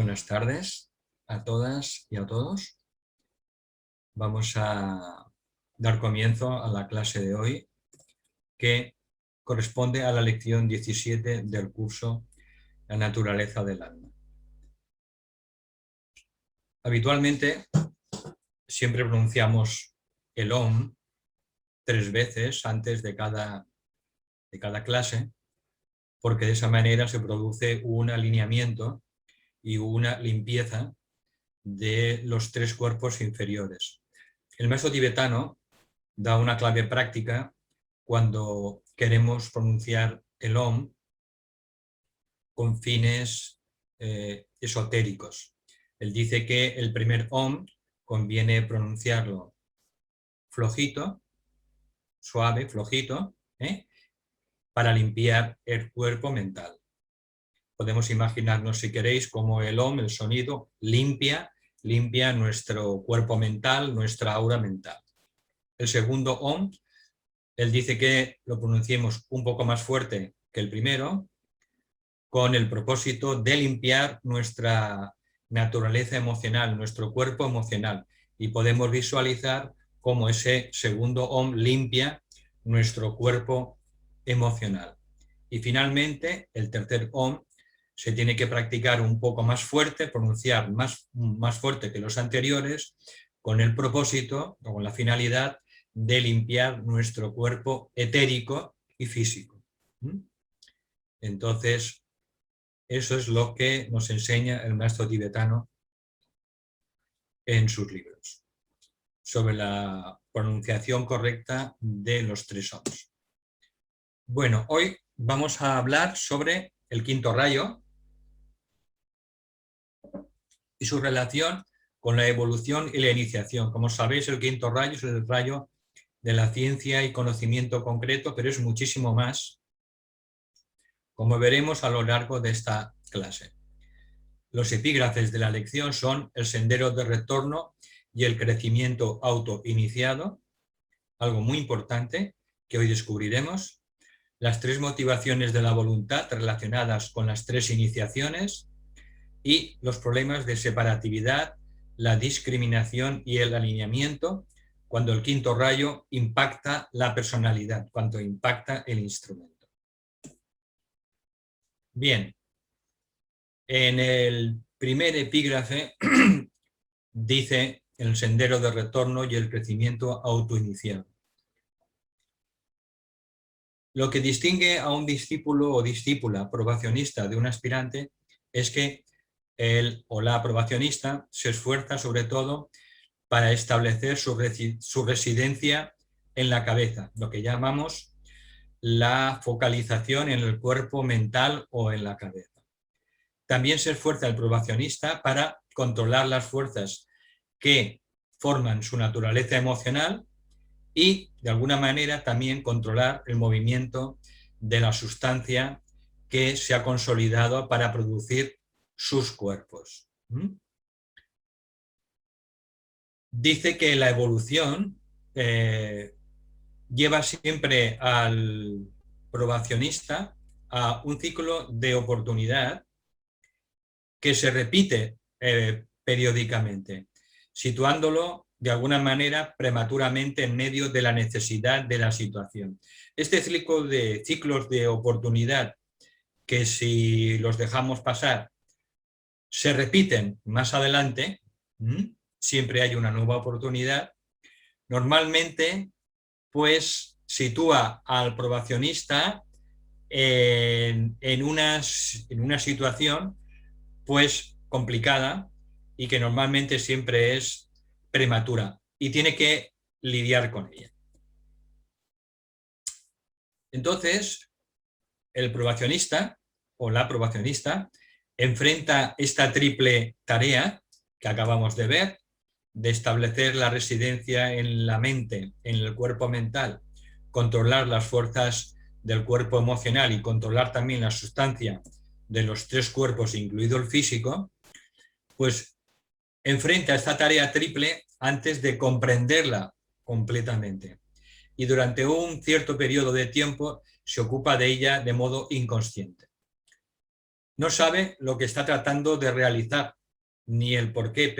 buenas tardes a todas y a todos. Vamos a dar comienzo a la clase de hoy, que corresponde a la lección 17 del curso La naturaleza del alma. Habitualmente siempre pronunciamos el OM 3 veces antes de cada clase, porque de esa manera se produce un alineamiento y una limpieza de los 3 cuerpos inferiores. El maestro tibetano da una clave práctica cuando queremos pronunciar el OM con fines esotéricos. Él dice que el primer OM conviene pronunciarlo flojito, suave, flojito, para limpiar el cuerpo mental. Podemos imaginarnos, si queréis, cómo el OM, el sonido, limpia nuestro cuerpo mental, nuestra aura mental. El segundo OM, él dice que lo pronunciemos un poco más fuerte que el primero, con el propósito de limpiar nuestra naturaleza emocional, nuestro cuerpo emocional. Y podemos visualizar cómo ese segundo OM limpia nuestro cuerpo emocional. Y finalmente, el tercer OM se tiene que practicar un poco más fuerte, pronunciar más fuerte que los anteriores, con el propósito o con la finalidad de limpiar nuestro cuerpo etérico y físico. Entonces, eso es lo que nos enseña el maestro tibetano en sus libros, sobre la pronunciación correcta de los 3 OMs. Bueno, hoy vamos a hablar sobre el quinto rayo y su relación con la evolución y la iniciación. Como sabéis, el quinto rayo es el rayo de la ciencia y conocimiento concreto, pero es muchísimo más, como veremos a lo largo de esta clase. Los epígrafes de la lección son el sendero de retorno y el crecimiento autoiniciado, algo muy importante que hoy descubriremos, las 3 motivaciones de la voluntad relacionadas con las 3 iniciaciones y los problemas de separatividad, la discriminación y el alineamiento cuando el quinto rayo impacta la personalidad, cuando impacta el instrumento. Bien, en el primer epígrafe dice el sendero de retorno y el crecimiento autoiniciado. Lo que distingue a un discípulo o discípula probacionista de un aspirante es que él o la probacionista se esfuerza sobre todo para establecer su residencia en la cabeza, lo que llamamos la focalización en el cuerpo mental o en la cabeza. También se esfuerza el probacionista para controlar las fuerzas que forman su naturaleza emocional y, de alguna manera, también controlar el movimiento de la sustancia que se ha consolidado para producir sus cuerpos. Dice que la evolución lleva siempre al probacionista a un ciclo de oportunidad que se repite periódicamente, situándolo de alguna manera prematuramente en medio de la necesidad de la situación. Este ciclos de oportunidad que, si los dejamos pasar, se repiten más adelante, siempre hay una nueva oportunidad, normalmente pues sitúa al probacionista en una situación pues complicada y que normalmente siempre es prematura y tiene que lidiar con ella. Entonces, el probacionista o la probacionista enfrenta esta triple tarea que acabamos de ver, de establecer la residencia en la mente, en el cuerpo mental, controlar las fuerzas del cuerpo emocional y controlar también la sustancia de los 3 cuerpos, incluido el físico, pues enfrenta esta tarea triple antes de comprenderla completamente. Y durante un cierto periodo de tiempo se ocupa de ella de modo inconsciente. No sabe lo que está tratando de realizar ni el por qué,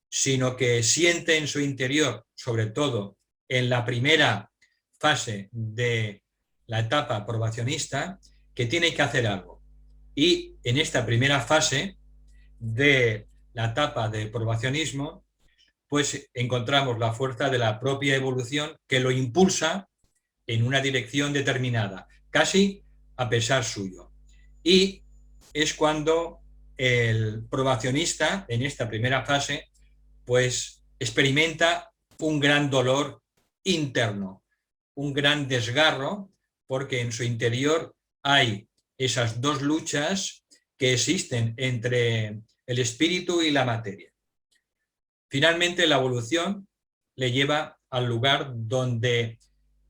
sino que siente en su interior, sobre todo en la primera fase de la etapa probacionista, que tiene que hacer algo. Y en esta primera fase de la etapa de probacionismo, pues encontramos la fuerza de la propia evolución que lo impulsa en una dirección determinada, casi a pesar suyo. Y es cuando el probacionista, en esta primera fase, pues experimenta un gran dolor interno, un gran desgarro, porque en su interior hay esas dos luchas que existen entre el espíritu y la materia. Finalmente, la evolución le lleva al lugar donde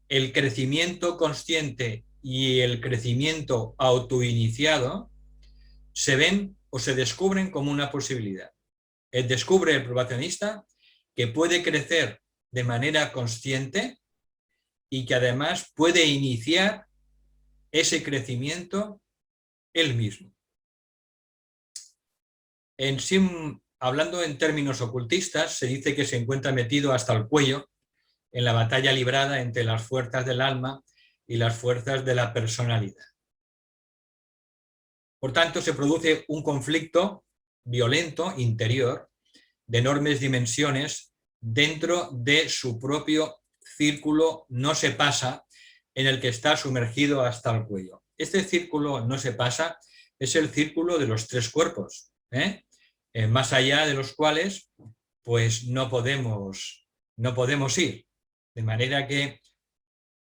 el crecimiento consciente y el crecimiento autoiniciado se ven o se descubren como una posibilidad. Descubre el probacionista que puede crecer de manera consciente y que además puede iniciar ese crecimiento él mismo. Hablando en términos ocultistas, se dice que se encuentra metido hasta el cuello en la batalla librada entre las fuerzas del alma y las fuerzas de la personalidad. Por tanto, se produce un conflicto violento interior de enormes dimensiones dentro de su propio círculo no se pasa en el que está sumergido hasta el cuello. Este círculo no se pasa es el círculo de los tres cuerpos, más allá de los cuales pues no podemos ir. De manera que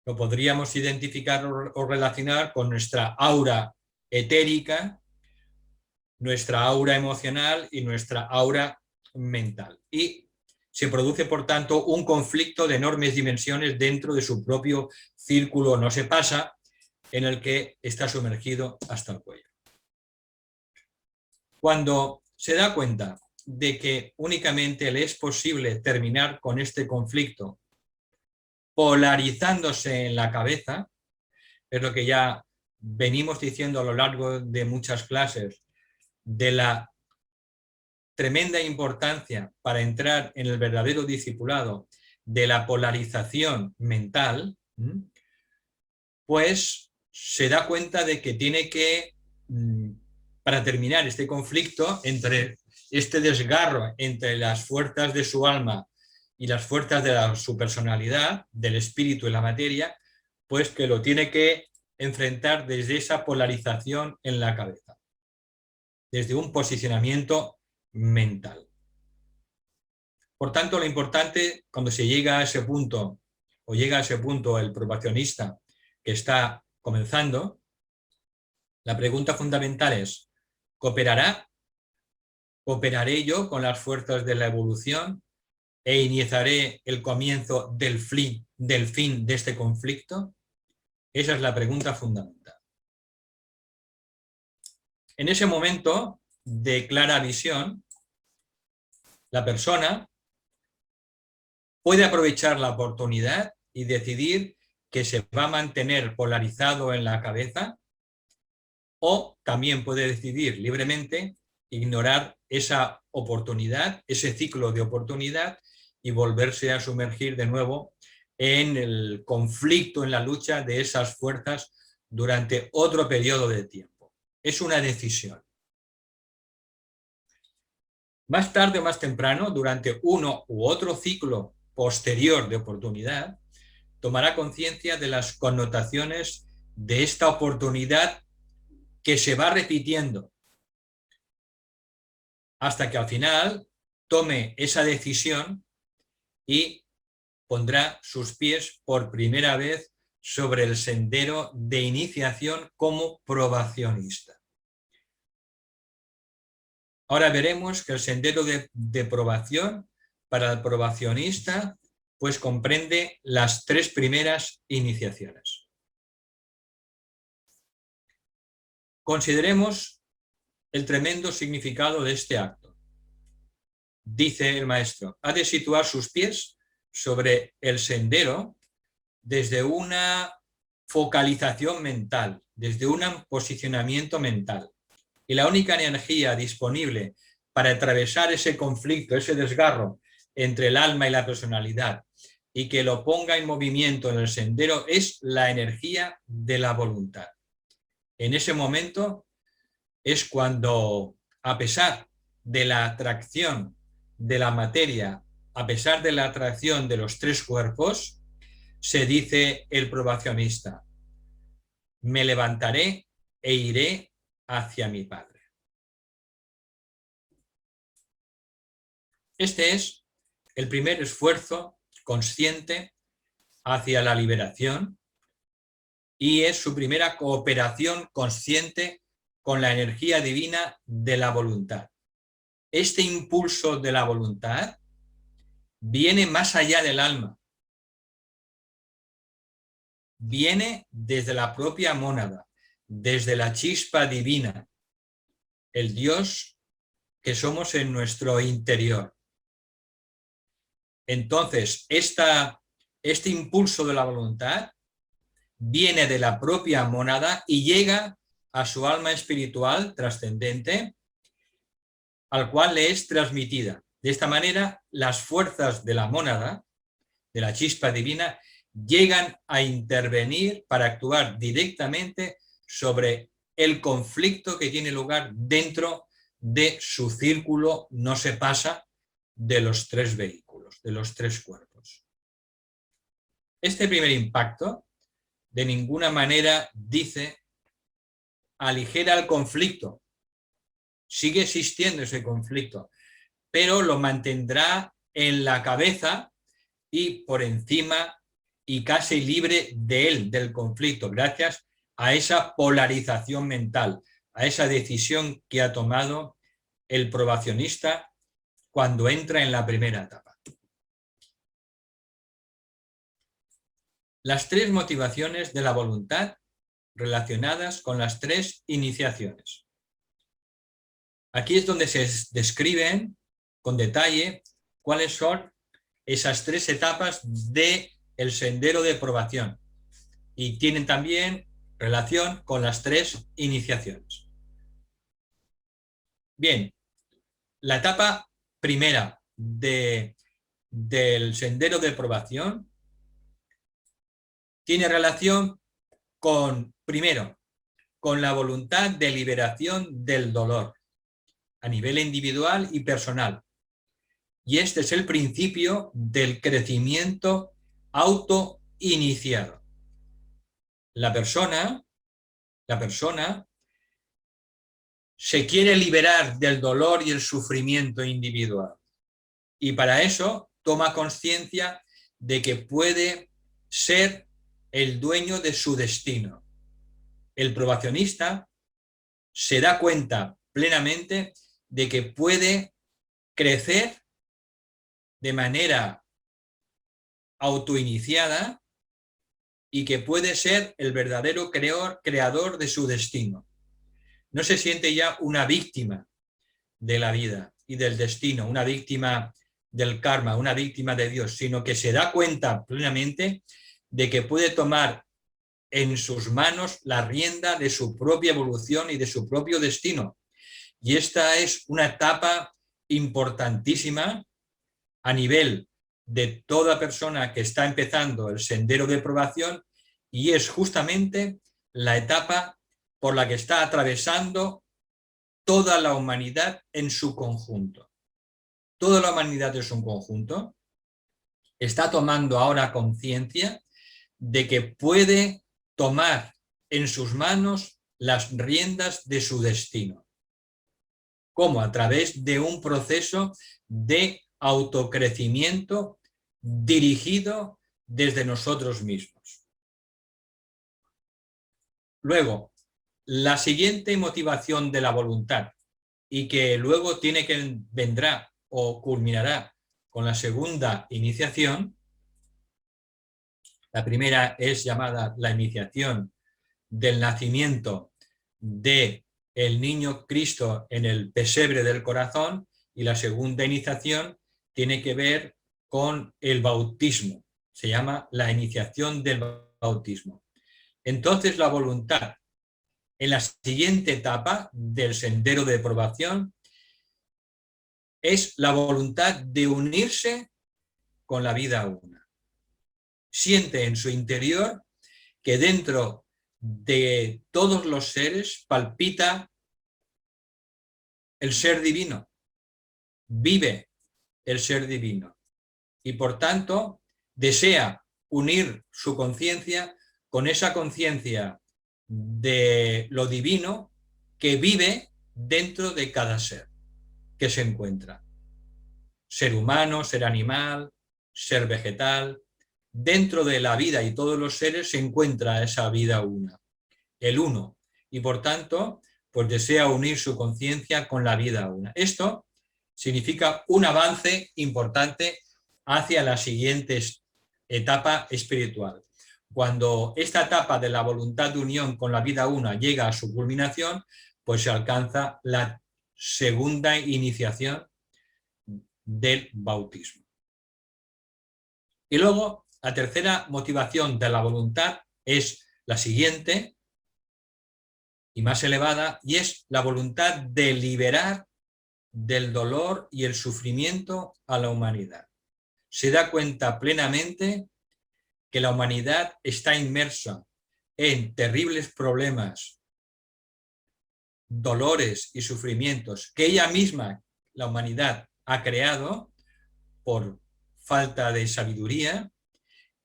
lo podríamos identificar o relacionar con nuestra aura etérica, nuestra aura emocional y nuestra aura mental. Y se produce, por tanto, un conflicto de enormes dimensiones dentro de su propio círculo no se pasa, en el que está sumergido hasta el cuello. Cuando se da cuenta de que únicamente le es posible terminar con este conflicto polarizándose en la cabeza, es lo que ya venimos diciendo a lo largo de muchas clases, de la tremenda importancia para entrar en el verdadero discipulado de la polarización mental, pues se da cuenta de que tiene que, para terminar este conflicto, entre este desgarro entre las fuerzas de su alma y las fuerzas de su personalidad, del espíritu y la materia, pues que lo tiene que enfrentar desde esa polarización en la cabeza, desde un posicionamiento mental. Por tanto, lo importante cuando se llega a ese punto, o llega a ese punto el probacionista que está comenzando, la pregunta fundamental es: ¿cooperará? ¿Cooperaré yo con las fuerzas de la evolución e iniciaré el comienzo del fin de este conflicto? Esa es la pregunta fundamental. En ese momento de clara visión, la persona puede aprovechar la oportunidad y decidir que se va a mantener polarizado en la cabeza, o también puede decidir libremente ignorar esa oportunidad, ese ciclo de oportunidad, y volverse a sumergir de nuevo en el conflicto, en la lucha de esas fuerzas durante otro periodo de tiempo. Es una decisión. Más tarde o más temprano, durante uno u otro ciclo posterior de oportunidad, tomará conciencia de las connotaciones de esta oportunidad que se va repitiendo, hasta que al final tome esa decisión y pondrá sus pies por primera vez sobre el sendero de iniciación como probacionista. Ahora veremos que el sendero de probación para el probacionista pues comprende las tres primeras iniciaciones. Consideremos el tremendo significado de este acto. Dice el maestro: ha de situar sus pies sobre el sendero desde una focalización mental, desde un posicionamiento mental. Y la única energía disponible para atravesar ese conflicto, ese desgarro entre el alma y la personalidad, y que lo ponga en movimiento en el sendero, es la energía de la voluntad. En ese momento es cuando, a pesar de la atracción de la materia, a pesar de la atracción de los tres cuerpos, se dice el probacionista: me levantaré e iré hacia mi Padre. Este es el primer esfuerzo consciente hacia la liberación y es su primera cooperación consciente con la energía divina de la voluntad. Este impulso de la voluntad viene más allá del alma, viene desde la propia mónada, desde la chispa divina, el Dios que somos en nuestro interior. Entonces, este impulso de la voluntad viene de la propia mónada y llega a su alma espiritual trascendente, al cual le es transmitida. De esta manera, las fuerzas de la mónada, de la chispa divina, llegan a intervenir para actuar directamente sobre el conflicto que tiene lugar dentro de su círculo, no se pasa de los tres vehículos, de los tres cuerpos. Este primer impacto de ninguna manera dice aligera el conflicto, sigue existiendo ese conflicto, pero lo mantendrá en la cabeza y por encima y casi libre de él, del conflicto, gracias a esa polarización mental, a esa decisión que ha tomado el probacionista cuando entra en la primera etapa. Las tres motivaciones de la voluntad relacionadas con las tres iniciaciones. Aquí es donde se describen con detalle cuáles son esas tres etapas del sendero de probación y tienen también relación con las tres iniciaciones. Bien, la etapa primera del sendero de probación tiene relación con, primero, con la voluntad de liberación del dolor a nivel individual y personal. Y este es el principio del crecimiento autoiniciado. La persona se quiere liberar del dolor y el sufrimiento individual. Y para eso toma conciencia de que puede ser el dueño de su destino. El probacionista se da cuenta plenamente de que puede crecer de manera autoiniciada y que puede ser el verdadero creador de su destino. No se siente ya una víctima de la vida y del destino, una víctima del karma, una víctima de Dios, sino que se da cuenta plenamente de que puede tomar en sus manos la rienda de su propia evolución y de su propio destino. Y esta es una etapa importantísima a nivel de toda persona que está empezando el sendero de probación y es justamente la etapa por la que está atravesando toda la humanidad en su conjunto. Toda la humanidad en su conjunto está tomando ahora conciencia de que puede tomar en sus manos las riendas de su destino. ¿Cómo? A través de un proceso de autocrecimiento dirigido desde nosotros mismos. Luego, la siguiente motivación de la voluntad y que luego vendrá o culminará con la segunda iniciación. La primera es llamada la iniciación del nacimiento del niño Cristo en el pesebre del corazón y la segunda iniciación tiene que ver con el bautismo. Se llama la iniciación del bautismo. Entonces la voluntad en la siguiente etapa del sendero de probación es la voluntad de unirse con la vida una. Siente en su interior que dentro de todos los seres palpita el ser divino, vive el ser divino y por tanto desea unir su conciencia con esa conciencia de lo divino que vive dentro de cada ser que se encuentra. Ser humano, ser animal, ser vegetal. Dentro de la vida y todos los seres se encuentra esa vida una, el uno, y por tanto, pues desea unir su conciencia con la vida una. Esto significa un avance importante hacia la siguiente etapa espiritual. Cuando esta etapa de la voluntad de unión con la vida una llega a su culminación, pues se alcanza la segunda iniciación del bautismo. Y luego, la tercera motivación de la voluntad es la siguiente y más elevada, y es la voluntad de liberar del dolor y el sufrimiento a la humanidad. Se da cuenta plenamente que la humanidad está inmersa en terribles problemas, dolores y sufrimientos que ella misma, la humanidad, ha creado por falta de sabiduría,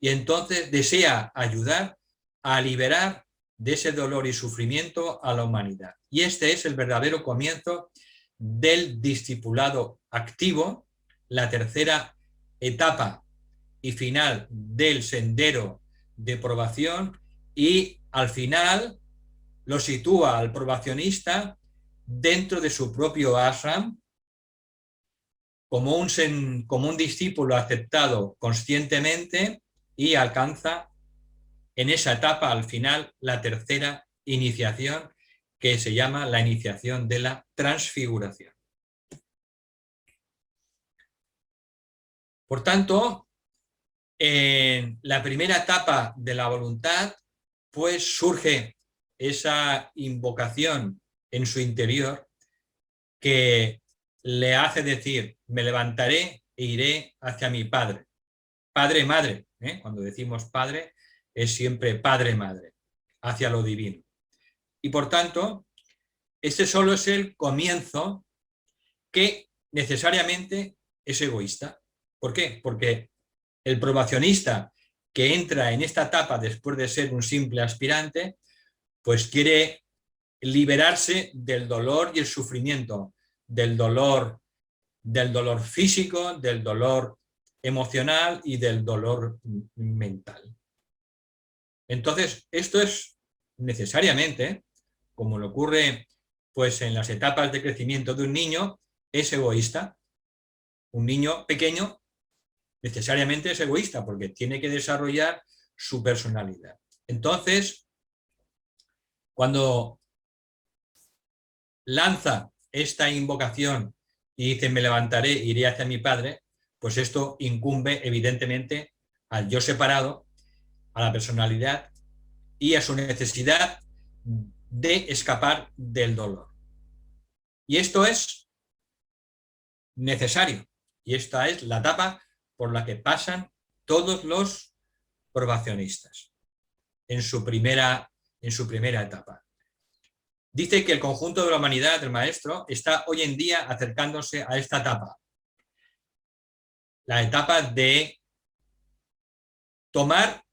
y entonces desea ayudar a liberar de ese dolor y sufrimiento a la humanidad. Y este es el verdadero comienzo del discipulado activo, la tercera etapa y final del sendero de probación, y al final lo sitúa al probacionista dentro de su propio ashram como un discípulo aceptado conscientemente, y alcanza en esa etapa al final la tercera iniciación, que se llama la iniciación de la transfiguración. Por tanto, en la primera etapa de la voluntad, pues surge esa invocación en su interior que le hace decir: me levantaré e iré hacia mi Padre. Padre, madre, cuando decimos padre, es siempre padre-madre, hacia lo divino. Y por tanto, este solo es el comienzo, que necesariamente es egoísta. ¿Por qué? Porque el probacionista que entra en esta etapa después de ser un simple aspirante, pues quiere liberarse del dolor y el sufrimiento, del dolor físico, del dolor emocional y del dolor mental. Entonces, esto es necesariamente, como le ocurre pues en las etapas de crecimiento de un niño, es egoísta. Un niño pequeño necesariamente es egoísta porque tiene que desarrollar su personalidad. Entonces, cuando lanza esta invocación y dice: me levantaré, iré hacia mi Padre, pues esto incumbe evidentemente al yo separado, a la personalidad y a su necesidad de escapar del dolor. Y esto es necesario, y esta es la etapa por la que pasan todos los probacionistas en su primera etapa. Dice que el conjunto de la humanidad del maestro está hoy en día acercándose a esta etapa, la etapa de tomar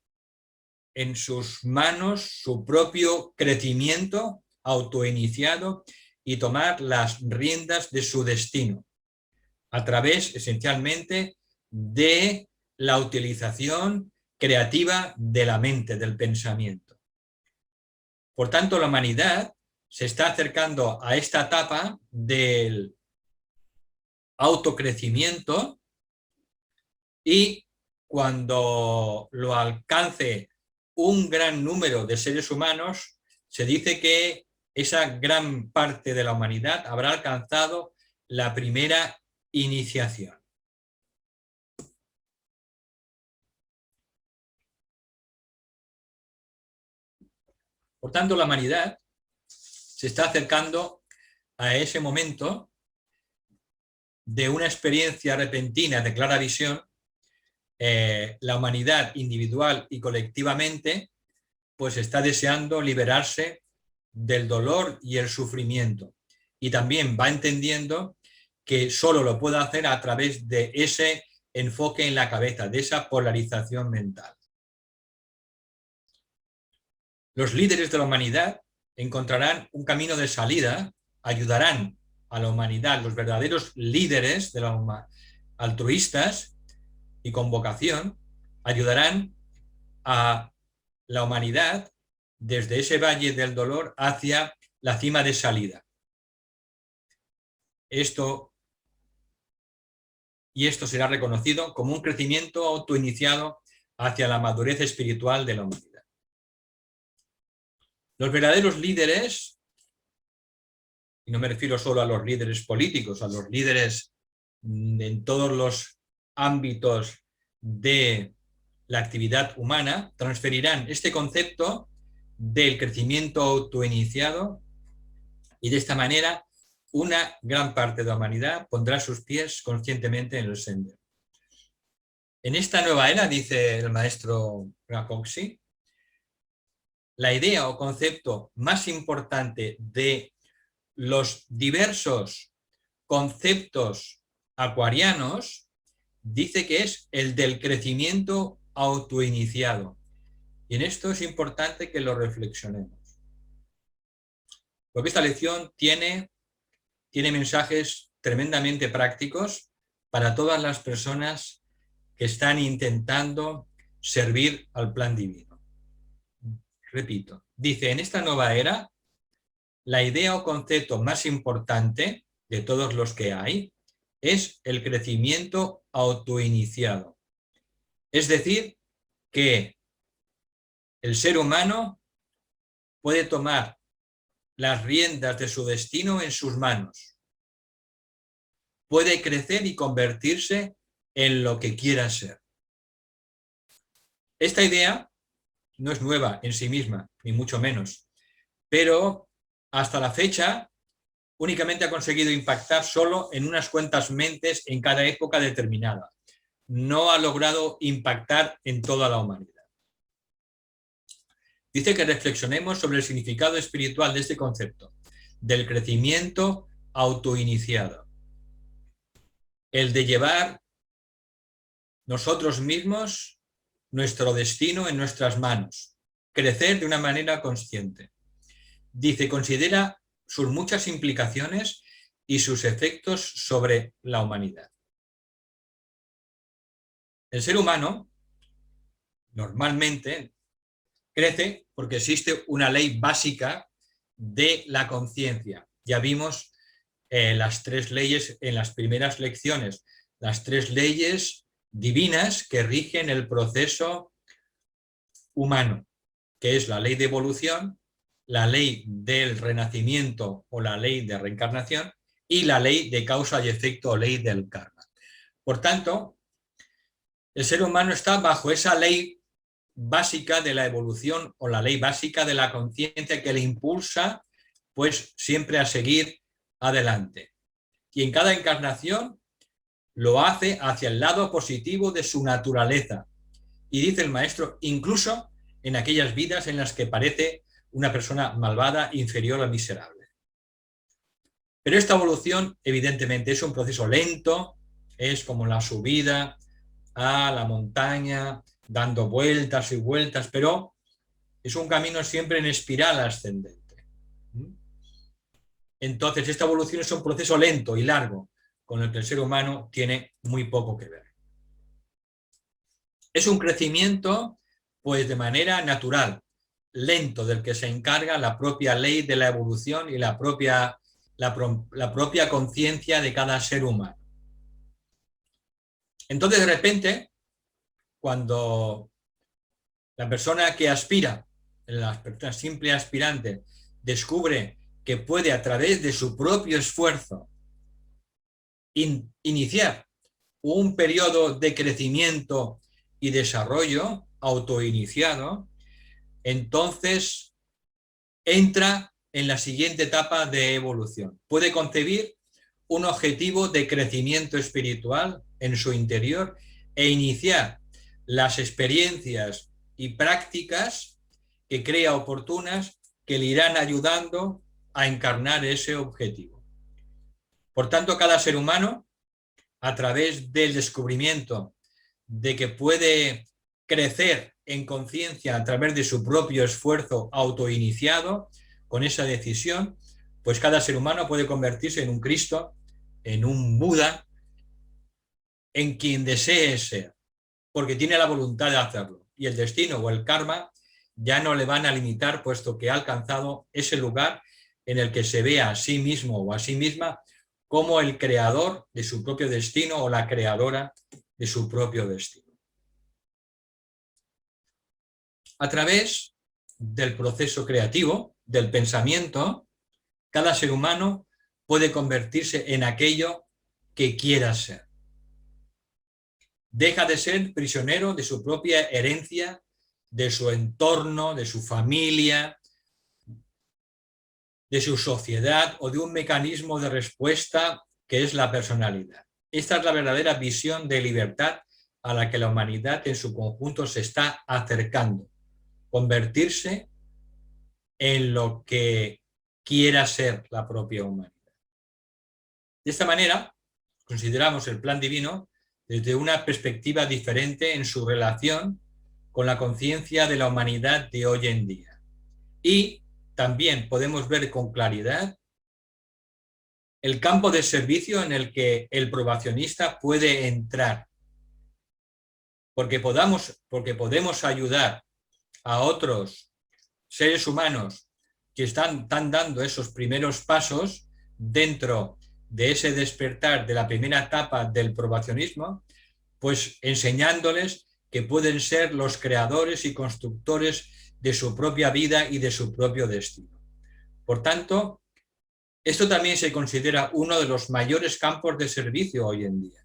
en sus manos su propio crecimiento autoiniciado y tomar las riendas de su destino a través esencialmente de la utilización creativa de la mente, del pensamiento. Por tanto, la humanidad se está acercando a esta etapa del autocrecimiento, y cuando lo alcance un gran número de seres humanos, se dice que esa gran parte de la humanidad habrá alcanzado la primera iniciación. Por tanto, la humanidad se está acercando a ese momento de una experiencia repentina de clara visión, la humanidad individual y colectivamente pues está deseando liberarse del dolor y el sufrimiento. Y también va entendiendo que solo lo puede hacer a través de ese enfoque en la cabeza, de esa polarización mental. Los líderes de la humanidad encontrarán un camino de salida, ayudarán a la humanidad, los verdaderos líderes de la altruistas y con vocación, ayudarán a la humanidad desde ese valle del dolor hacia la cima de salida. Esto será reconocido como un crecimiento autoiniciado hacia la madurez espiritual de la humanidad. Los verdaderos líderes, y no me refiero solo a los líderes políticos, a los líderes en todos los ámbitos de la actividad humana, transferirán este concepto del crecimiento autoiniciado y de esta manera una gran parte de la humanidad pondrá sus pies conscientemente en el sendero. En esta nueva era, dice el maestro Rapoxi, la idea o concepto más importante de los diversos conceptos acuarianos dice que es el del crecimiento autoiniciado. Y en esto es importante que lo reflexionemos. Porque esta lección tiene mensajes tremendamente prácticos para todas las personas que están intentando servir al plan divino. Repito, dice, en esta nueva era, la idea o concepto más importante de todos los que hay es el crecimiento autoiniciado. Es decir, que el ser humano puede tomar las riendas de su destino en sus manos. Puede crecer y convertirse en lo que quiera ser. Esta idea no es nueva en sí misma, ni mucho menos, pero hasta la fecha únicamente ha conseguido impactar solo en unas cuantas mentes en cada época determinada. No ha logrado impactar en toda la humanidad. Dice que reflexionemos sobre el significado espiritual de este concepto, del crecimiento autoiniciado. El de llevar nosotros mismos nuestro destino en nuestras manos, crecer de una manera consciente. Dice, considera sus muchas implicaciones y sus efectos sobre la humanidad. El ser humano normalmente crece porque existe una ley básica de la conciencia. Ya vimos las tres leyes en las primeras lecciones, las tres leyes divinas que rigen el proceso humano, que es la ley de evolución, la ley del renacimiento o la ley de reencarnación y la ley de causa y efecto o ley del karma. Por tanto, el ser humano está bajo esa ley básica de la evolución o la ley básica de la conciencia que le impulsa pues siempre a seguir adelante. Y en cada encarnación lo hace hacia el lado positivo de su naturaleza. Y dice el maestro, incluso en aquellas vidas en las que parece una persona malvada, inferior o miserable. Pero esta evolución, evidentemente, es un proceso lento, es como la subida a la montaña, dando vueltas y vueltas, pero es un camino siempre en espiral ascendente. Entonces, esta evolución es un proceso lento y largo, con el que el ser humano tiene muy poco que ver. Es un crecimiento, pues, de manera natural, lento, del que se encarga la propia ley de la evolución y la propia conciencia de cada ser humano. Entonces, de repente, cuando la persona que aspira, la persona simple aspirante, descubre que puede a través de su propio esfuerzo iniciar un periodo de crecimiento y desarrollo autoiniciado, entonces entra en la siguiente etapa de evolución. Puede concebir un objetivo de crecimiento espiritual en su interior e iniciar las experiencias y prácticas que crea oportunas que le irán ayudando a encarnar ese objetivo. Por tanto, cada ser humano, a través del descubrimiento de que puede crecer en conciencia a través de su propio esfuerzo autoiniciado, con esa decisión, pues cada ser humano puede convertirse en un Cristo, en un Buda, en quien desee ser, porque tiene la voluntad de hacerlo. Y el destino o el karma ya no le van a limitar, puesto que ha alcanzado ese lugar en el que se ve a sí mismo o a sí misma como el creador de su propio destino o la creadora de su propio destino. A través del proceso creativo, del pensamiento, cada ser humano puede convertirse en aquello que quiera ser. Deja de ser prisionero de su propia herencia, de su entorno, de su familia, de su sociedad o de un mecanismo de respuesta que es la personalidad. Esta es la verdadera visión de libertad a la que la humanidad en su conjunto se está acercando. Convertirse en lo que quiera ser la propia humanidad. De esta manera, consideramos el plan divino desde una perspectiva diferente en su relación con la conciencia de la humanidad de hoy en día. Y también podemos ver con claridad el campo de servicio en el que el probacionista puede entrar, porque podemos ayudar a otros seres humanos que están dando esos primeros pasos dentro de ese despertar de la primera etapa del probacionismo, pues enseñándoles que pueden ser los creadores y constructores de su propia vida y de su propio destino. Por tanto, esto también se considera uno de los mayores campos de servicio hoy en día.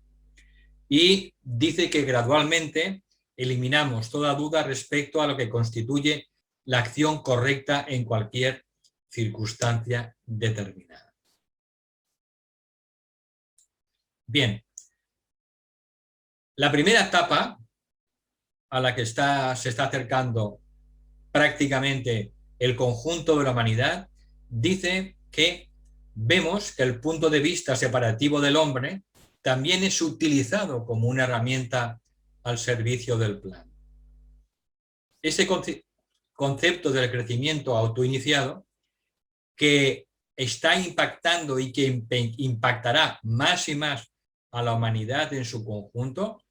Y dice que gradualmente eliminamos toda duda respecto a lo que constituye la acción correcta en cualquier circunstancia determinada. Bien, la primera etapa a la que se está acercando prácticamente el conjunto de la humanidad dice que vemos que el punto de vista separativo del hombre también es utilizado como una herramienta al servicio del plan. Ese concepto del crecimiento autoiniciado, que está impactando y que impactará más y más a la humanidad en su conjunto,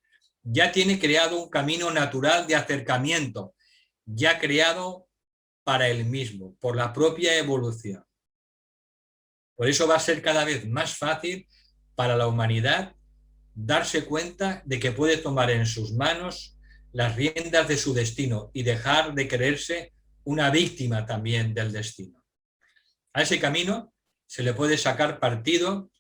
ya tiene creado un camino natural de acercamiento, ya creado para él mismo, por la propia evolución. Por eso va a ser cada vez más fácil para la humanidad darse cuenta de que puede tomar en sus manos las riendas de su destino y dejar de creerse una víctima también del destino. A ese camino se le puede sacar partido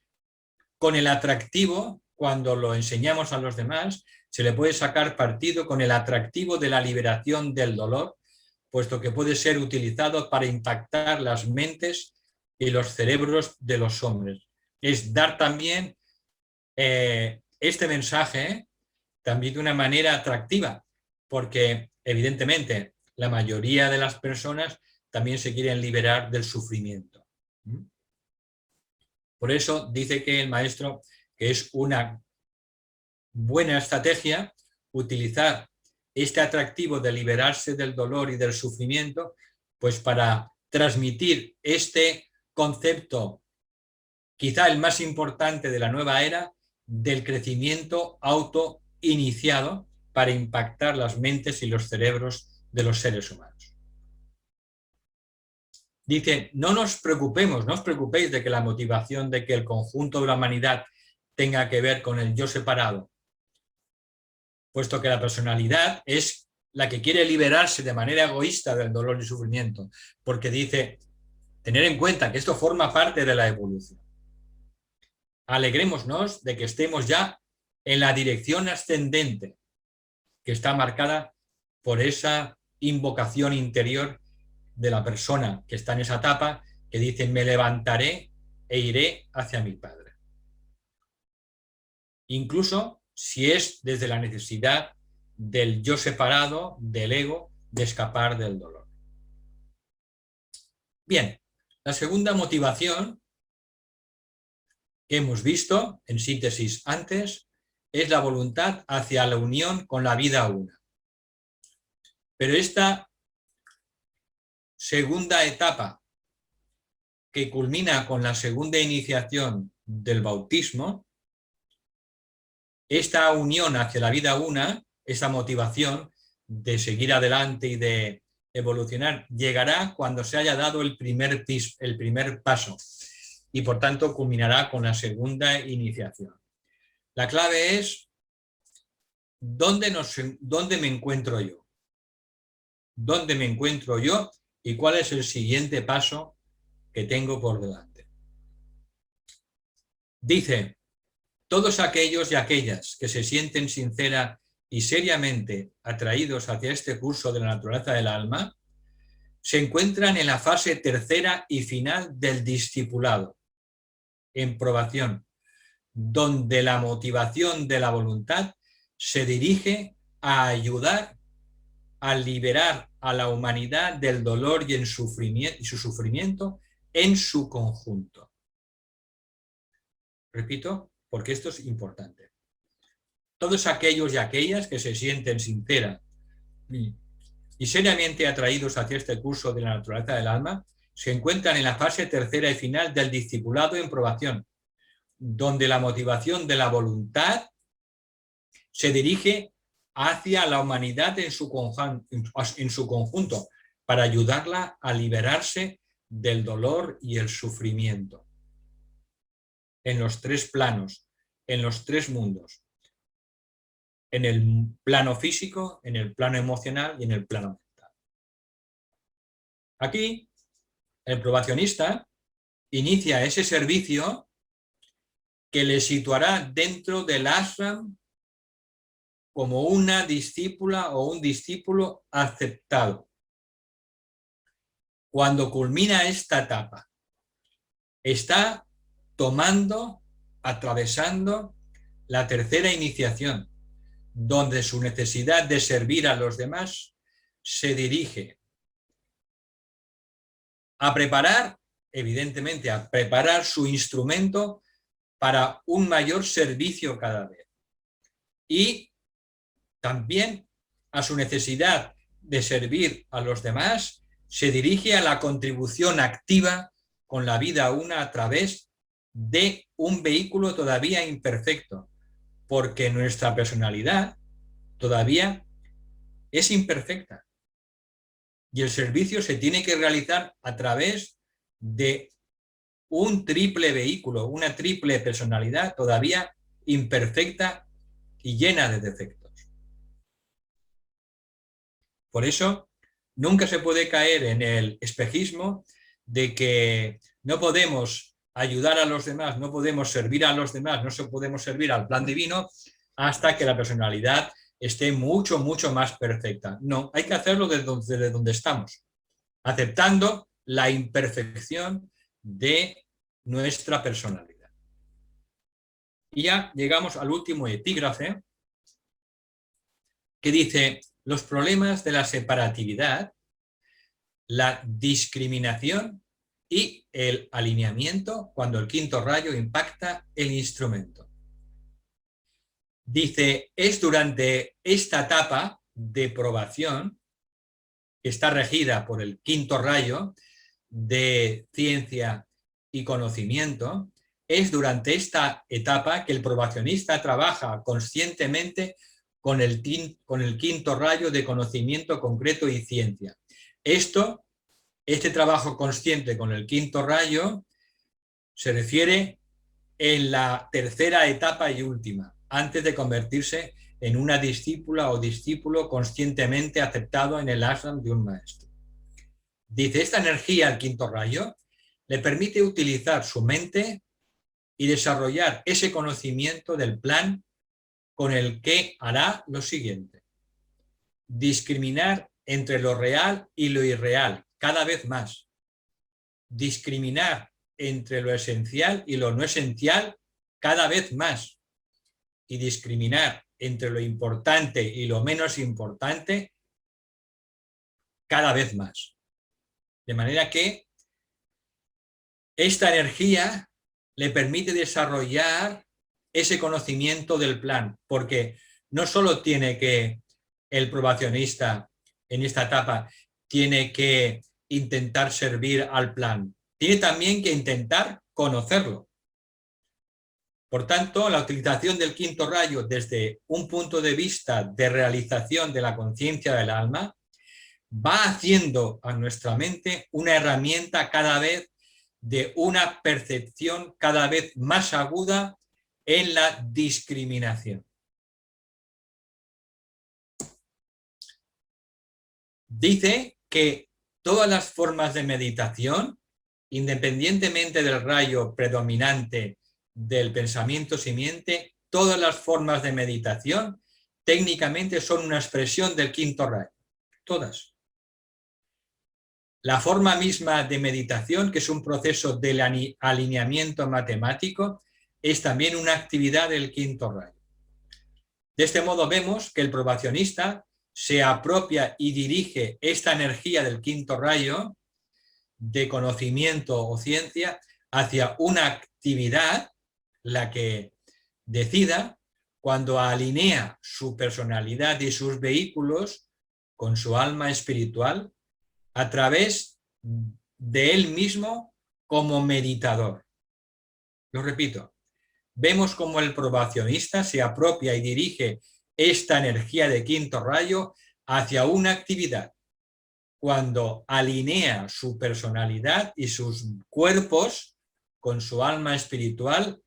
con el atractivo, cuando lo enseñamos a los demás, se le puede sacar partido con el atractivo de la liberación del dolor, puesto que puede ser utilizado para impactar las mentes y los cerebros de los hombres. Es dar también este mensaje también de una manera atractiva, porque evidentemente la mayoría de las personas también se quieren liberar del sufrimiento. Por eso dice que el maestro que es una buena estrategia utilizar este atractivo de liberarse del dolor y del sufrimiento, pues para transmitir este concepto, quizá el más importante de la nueva era, del crecimiento autoiniciado para impactar las mentes y los cerebros de los seres humanos. Dice, no os preocupéis de que la motivación de que el conjunto de la humanidad tenga que ver con el yo separado, puesto que la personalidad es la que quiere liberarse de manera egoísta del dolor y sufrimiento, porque dice, tener en cuenta que esto forma parte de la evolución. Alegrémonos de que estemos ya en la dirección ascendente, que está marcada por esa invocación interior de la persona que está en esa etapa, que dice, me levantaré e iré hacia mi Padre. incluso si es desde la necesidad del yo separado, del ego, de escapar del dolor. Bien, la segunda motivación que hemos visto, en síntesis antes, es la voluntad hacia la unión con la vida una. Pero esta segunda etapa, que culmina con la segunda iniciación del bautismo, esta unión hacia la vida una, esa motivación de seguir adelante y de evolucionar, llegará cuando se haya dado el primer paso y por tanto culminará con la segunda iniciación. La clave es ¿dónde me encuentro yo? ¿Dónde me encuentro yo y cuál es el siguiente paso que tengo por delante? Dice, todos aquellos y aquellas que se sienten sincera y seriamente atraídos hacia este curso de la naturaleza del alma, se encuentran en la fase tercera y final del discipulado, en probación, donde la motivación de la voluntad se dirige a ayudar a liberar a la humanidad del dolor y su sufrimiento en su conjunto. Repito, porque esto es importante. Todos aquellos y aquellas que se sienten sinceras y seriamente atraídos hacia este curso de la naturaleza del alma se encuentran en la fase tercera y final del discipulado en probación, donde la motivación de la voluntad se dirige hacia la humanidad en su conjunto, para ayudarla a liberarse del dolor y el sufrimiento. En los tres planos, en los tres mundos. En el plano físico, en el plano emocional y en el plano mental. Aquí, el probacionista inicia ese servicio que le situará dentro del ashram como una discípula o un discípulo aceptado. Cuando culmina esta etapa, está atravesando la tercera iniciación, donde su necesidad de servir a los demás se dirige a preparar, evidentemente, a preparar su instrumento para un mayor servicio cada vez. Y también a su necesidad de servir a los demás se dirige a la contribución activa con la vida una a través de un vehículo todavía imperfecto, porque nuestra personalidad todavía es imperfecta y el servicio se tiene que realizar a través de un triple vehículo, una triple personalidad todavía imperfecta y llena de defectos. Por eso, nunca se puede caer en el espejismo de que no podemos ayudar a los demás, no podemos servir a los demás, no podemos servir al plan divino hasta que la personalidad esté mucho, mucho más perfecta. No, hay que hacerlo desde donde estamos, aceptando la imperfección de nuestra personalidad. Y ya llegamos al último epígrafe, que dice: los problemas de la separatividad, la discriminación y el alineamiento cuando el quinto rayo impacta el instrumento. Dice, es durante esta etapa de probación, que está regida por el quinto rayo de ciencia y conocimiento, es durante esta etapa que el probacionista trabaja conscientemente con el quinto rayo de conocimiento concreto y ciencia. Este trabajo consciente con el quinto rayo se refiere en la tercera etapa y última, antes de convertirse en una discípula o discípulo conscientemente aceptado en el ashram de un maestro. Dice, esta energía, el quinto rayo, le permite utilizar su mente y desarrollar ese conocimiento del plan con el que hará lo siguiente: discriminar entre lo real y lo irreal cada vez más, discriminar entre lo esencial y lo no esencial cada vez más, y discriminar entre lo importante y lo menos importante cada vez más. De manera que esta energía le permite desarrollar ese conocimiento del plan, porque no solo tiene que el probacionista en esta etapa tiene que intentar servir al plan, tiene también que intentar conocerlo. Por tanto, la utilización del quinto rayo desde un punto de vista de realización de la conciencia del alma va haciendo a nuestra mente una herramienta cada vez de una percepción cada vez más aguda en la discriminación. Dice que todas las formas de meditación, independientemente del rayo predominante del pensamiento simiente, todas las formas de meditación técnicamente son una expresión del quinto rayo. Todas. La forma misma de meditación, que es un proceso de alineamiento matemático, es también una actividad del quinto rayo. De este modo vemos que el probacionista se apropia y dirige esta energía del quinto rayo de conocimiento o ciencia hacia una actividad, la que decida, cuando alinea su personalidad y sus vehículos con su alma espiritual a través de él mismo como meditador. Lo repito, vemos cómo el probacionista se apropia y dirige esta energía de quinto rayo hacia una actividad, cuando alinea su personalidad y sus cuerpos con su alma espiritual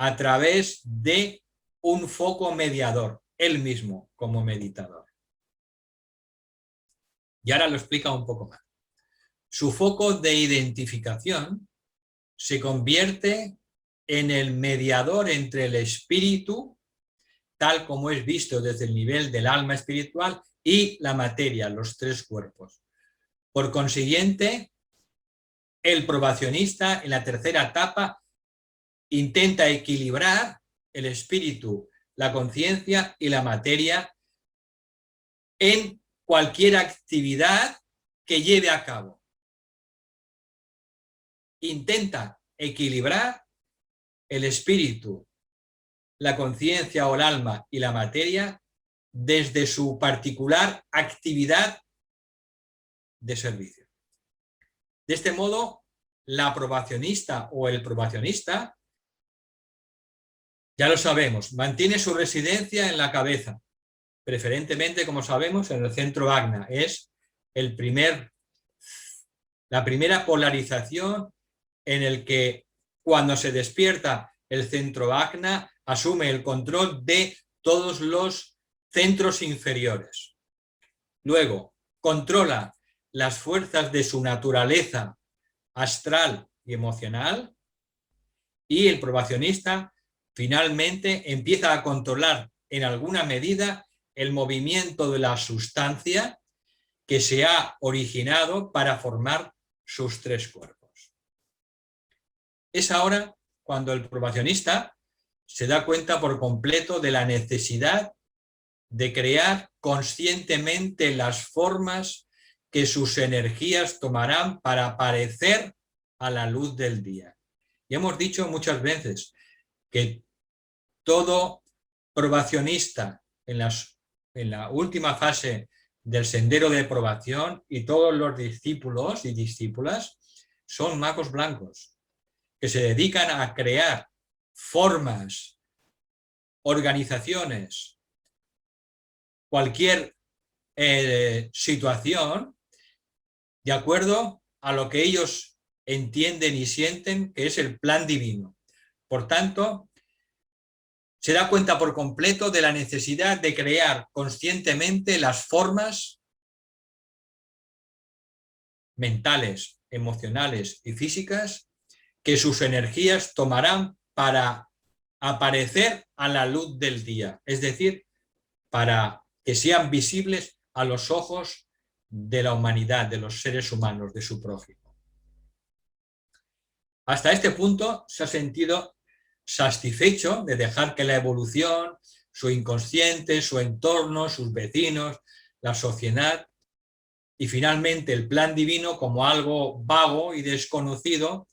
a través de un foco mediador, él mismo como meditador. Y ahora lo explica un poco más. Su foco de identificación se convierte en el mediador entre el espíritu, tal como es visto desde el nivel del alma espiritual, y la materia, los tres cuerpos. Por consiguiente, el probacionista en la tercera etapa intenta equilibrar el espíritu, la conciencia y la materia en cualquier actividad que lleve a cabo. Intenta equilibrar el espíritu, la conciencia o el alma y la materia desde su particular actividad de servicio. De este modo, la probacionista o el probacionista, ya lo sabemos, mantiene su residencia en la cabeza, preferentemente, como sabemos, en el centro Agna. Es la primera polarización en el que cuando se despierta el centro Agna asume el control de todos los centros inferiores. Luego, controla las fuerzas de su naturaleza astral y emocional, y el probacionista finalmente empieza a controlar en alguna medida el movimiento de la sustancia que se ha originado para formar sus tres cuerpos. Es ahora cuando el probacionista se da cuenta por completo de la necesidad de crear conscientemente las formas que sus energías tomarán para aparecer a la luz del día. Y hemos dicho muchas veces que todo probacionista en la última fase del sendero de probación, y todos los discípulos y discípulas son magos blancos que se dedican a crear formas, organizaciones, cualquier situación de acuerdo a lo que ellos entienden y sienten que es el plan divino. Por tanto, se da cuenta por completo de la necesidad de crear conscientemente las formas mentales, emocionales y físicas que sus energías tomarán para aparecer a la luz del día, es decir, para que sean visibles a los ojos de la humanidad, de los seres humanos, de su prójimo. Hasta este punto se ha sentido satisfecho de dejar que la evolución, su inconsciente, su entorno, sus vecinos, la sociedad y finalmente el plan divino como algo vago y desconocido,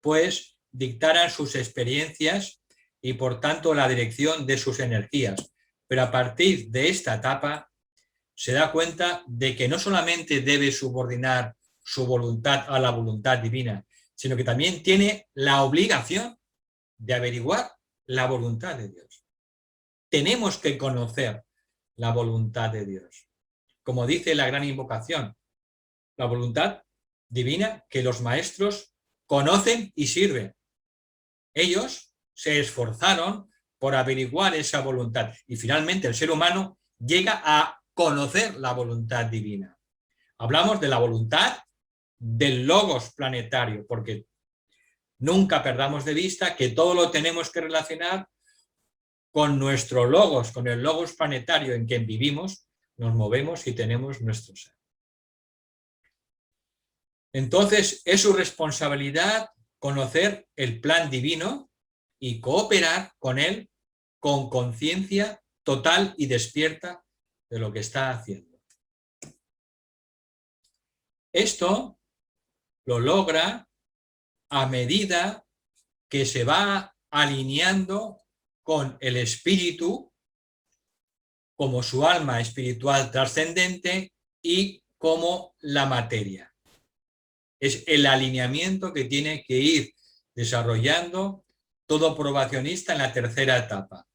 pues dictaran sus experiencias y por tanto la dirección de sus energías. Pero a partir de esta etapa se da cuenta de que no solamente debe subordinar su voluntad a la voluntad divina, sino que también tiene la obligación de averiguar la voluntad de Dios. Tenemos que conocer la voluntad de Dios. Como dice la gran invocación, la voluntad divina que los maestros conocen y sirven. Ellos se esforzaron por averiguar esa voluntad y finalmente el ser humano llega a conocer la voluntad divina. Hablamos de la voluntad del logos planetario, porque nunca perdamos de vista que todo lo tenemos que relacionar con nuestro logos, con el logos planetario en que vivimos, nos movemos y tenemos nuestro ser. Entonces, es su responsabilidad conocer el plan divino y cooperar con él con conciencia total y despierta de lo que está haciendo. Esto lo logra a medida que se va alineando con el espíritu como su alma espiritual trascendente y como la materia. Es el alineamiento que tiene que ir desarrollando todo probacionista en la tercera etapa.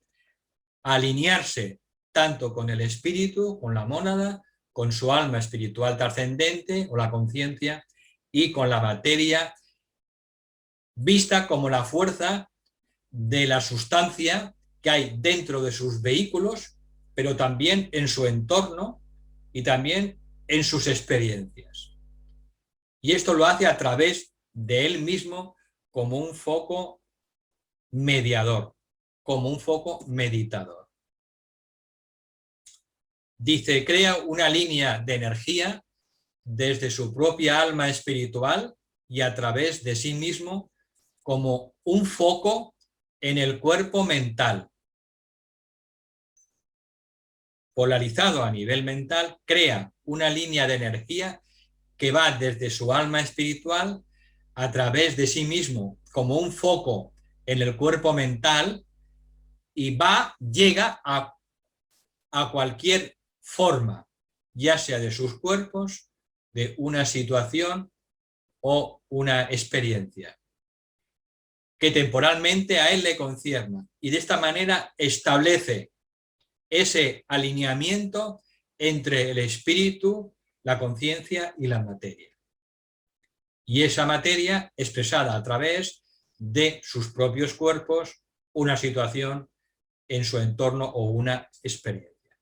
Alinearse tanto con el espíritu, con la mónada, con su alma espiritual trascendente o la conciencia y con la materia vista como la fuerza de la sustancia que hay dentro de sus vehículos, pero también en su entorno y también en sus experiencias. Y esto lo hace a través de él mismo como un foco mediador, como un foco meditador. Dice, crea una línea de energía desde su propia alma espiritual y a través de sí mismo como un foco en el cuerpo mental. Polarizado a nivel mental, crea una línea de energía que va desde su alma espiritual a través de sí mismo como un foco en el cuerpo mental y llega a cualquier forma, ya sea de sus cuerpos, de una situación o una experiencia que temporalmente a él le concierna, y de esta manera establece ese alineamiento entre el espíritu, la conciencia y la materia. Y esa materia expresada a través de sus propios cuerpos, una situación en su entorno o una experiencia.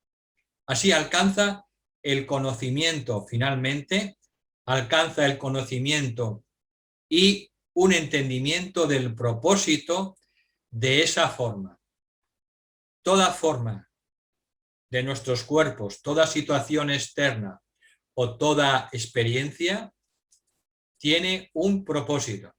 Así alcanza el conocimiento finalmente, alcanza el conocimiento y un entendimiento del propósito de esa forma. Toda forma de nuestros cuerpos, toda situación externa o toda experiencia tiene un propósito.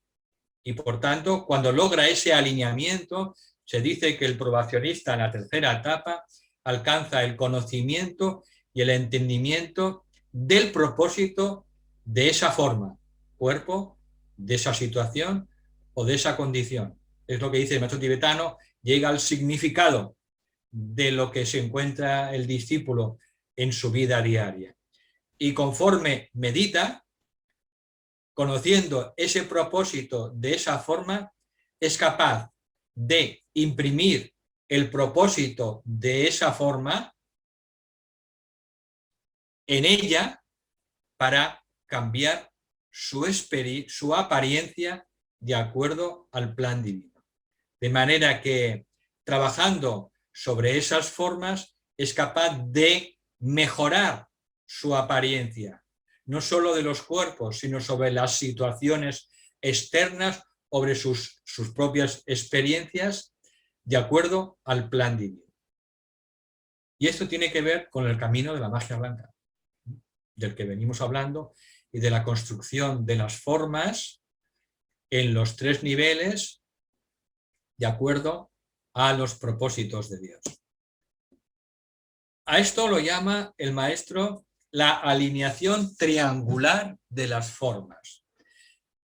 Y por tanto, cuando logra ese alineamiento, se dice que el probacionista en la tercera etapa alcanza el conocimiento y el entendimiento del propósito de esa forma, cuerpo, de esa situación o de esa condición. Es lo que dice el maestro tibetano, llega al significado de lo que se encuentra el discípulo en su vida diaria. Y conforme medita, conociendo ese propósito de esa forma, es capaz de imprimir el propósito de esa forma en ella para cambiar su apariencia de acuerdo al plan divino. De manera que trabajando sobre esas formas es capaz de mejorar su apariencia, no solo de los cuerpos, sino sobre las situaciones externas, sobre sus propias experiencias, de acuerdo al plan divino. Y esto tiene que ver con el camino de la magia blanca, del que venimos hablando, y de la construcción de las formas en los tres niveles de acuerdo a los propósitos de Dios. A esto lo llama el maestro la alineación triangular de las formas.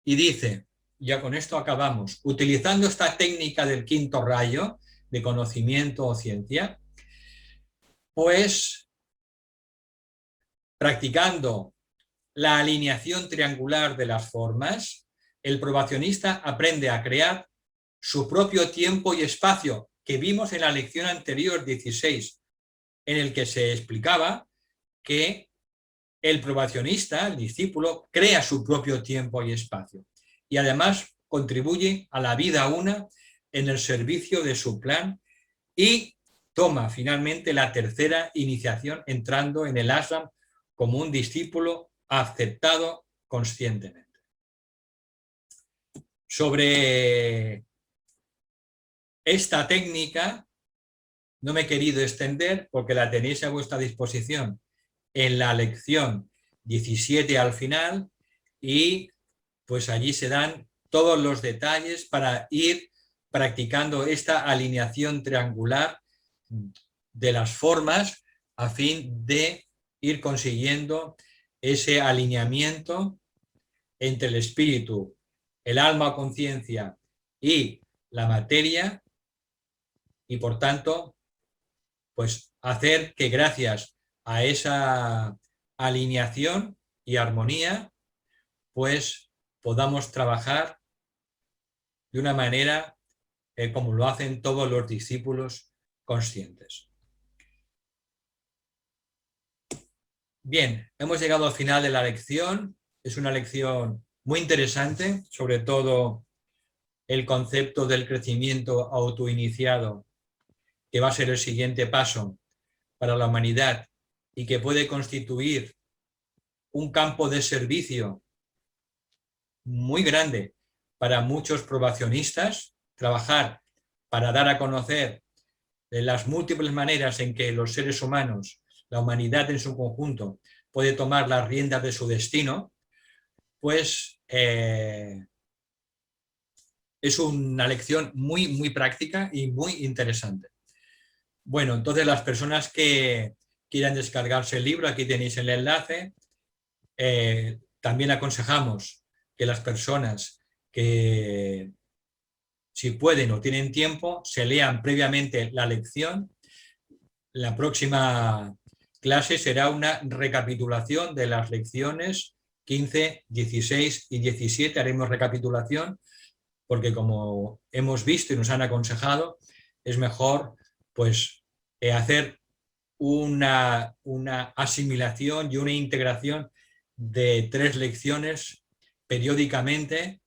Y dice, ya con esto acabamos, utilizando esta técnica del quinto rayo de conocimiento o ciencia, pues practicando la alineación triangular de las formas, el probacionista aprende a crear su propio tiempo y espacio, que vimos en la lección anterior 16, en el que se explicaba que el probacionista, el discípulo, crea su propio tiempo y espacio y además contribuye a la vida una en el servicio de su plan y toma finalmente la tercera iniciación entrando en el ashram como un discípulo aceptado conscientemente. Sobre esta técnica no me he querido extender porque la tenéis a vuestra disposición en la lección 17 al final y pues allí se dan todos los detalles para ir practicando esta alineación triangular de las formas a fin de ir consiguiendo ese alineamiento entre el espíritu, el alma o conciencia y la materia y por tanto pues hacer que gracias a esa alineación y armonía pues podamos trabajar de una manera como lo hacen todos los discípulos conscientes. Bien, hemos llegado al final de la lección. Es una lección muy interesante, sobre todo el concepto del crecimiento autoiniciado, que va a ser el siguiente paso para la humanidad y que puede constituir un campo de servicio muy grande para muchos probacionistas, trabajar para dar a conocer las múltiples maneras en que los seres humanos, la humanidad en su conjunto, puede tomar las riendas de su destino, pues es una lección muy práctica y muy interesante. Bueno, entonces las personas que quieran descargarse el libro, aquí tenéis el enlace. También aconsejamos que las personas que si pueden o tienen tiempo se lean previamente la lección. La próxima clase será una recapitulación de las lecciones 15, 16 y 17. Haremos recapitulación porque como hemos visto y nos han aconsejado, es mejor pues hacer una asimilación y una integración de 3 lecciones periódicamente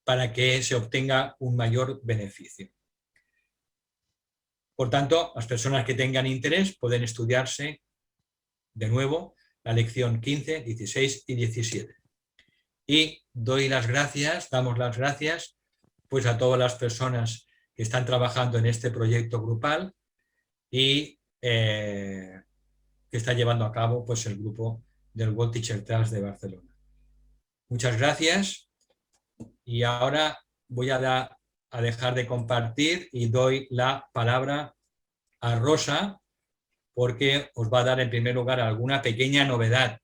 para que se obtenga un mayor beneficio. Por tanto, las personas que tengan interés pueden estudiarse de nuevo la lección 15, 16 y 17. Y doy las gracias, damos las gracias pues a todas las personas que están trabajando en este proyecto grupal y que está llevando a cabo pues el grupo del World Teacher Trust de Barcelona. Muchas gracias y ahora voy a dejar de compartir y doy la palabra a Rosa porque os va a dar en primer lugar alguna pequeña novedad.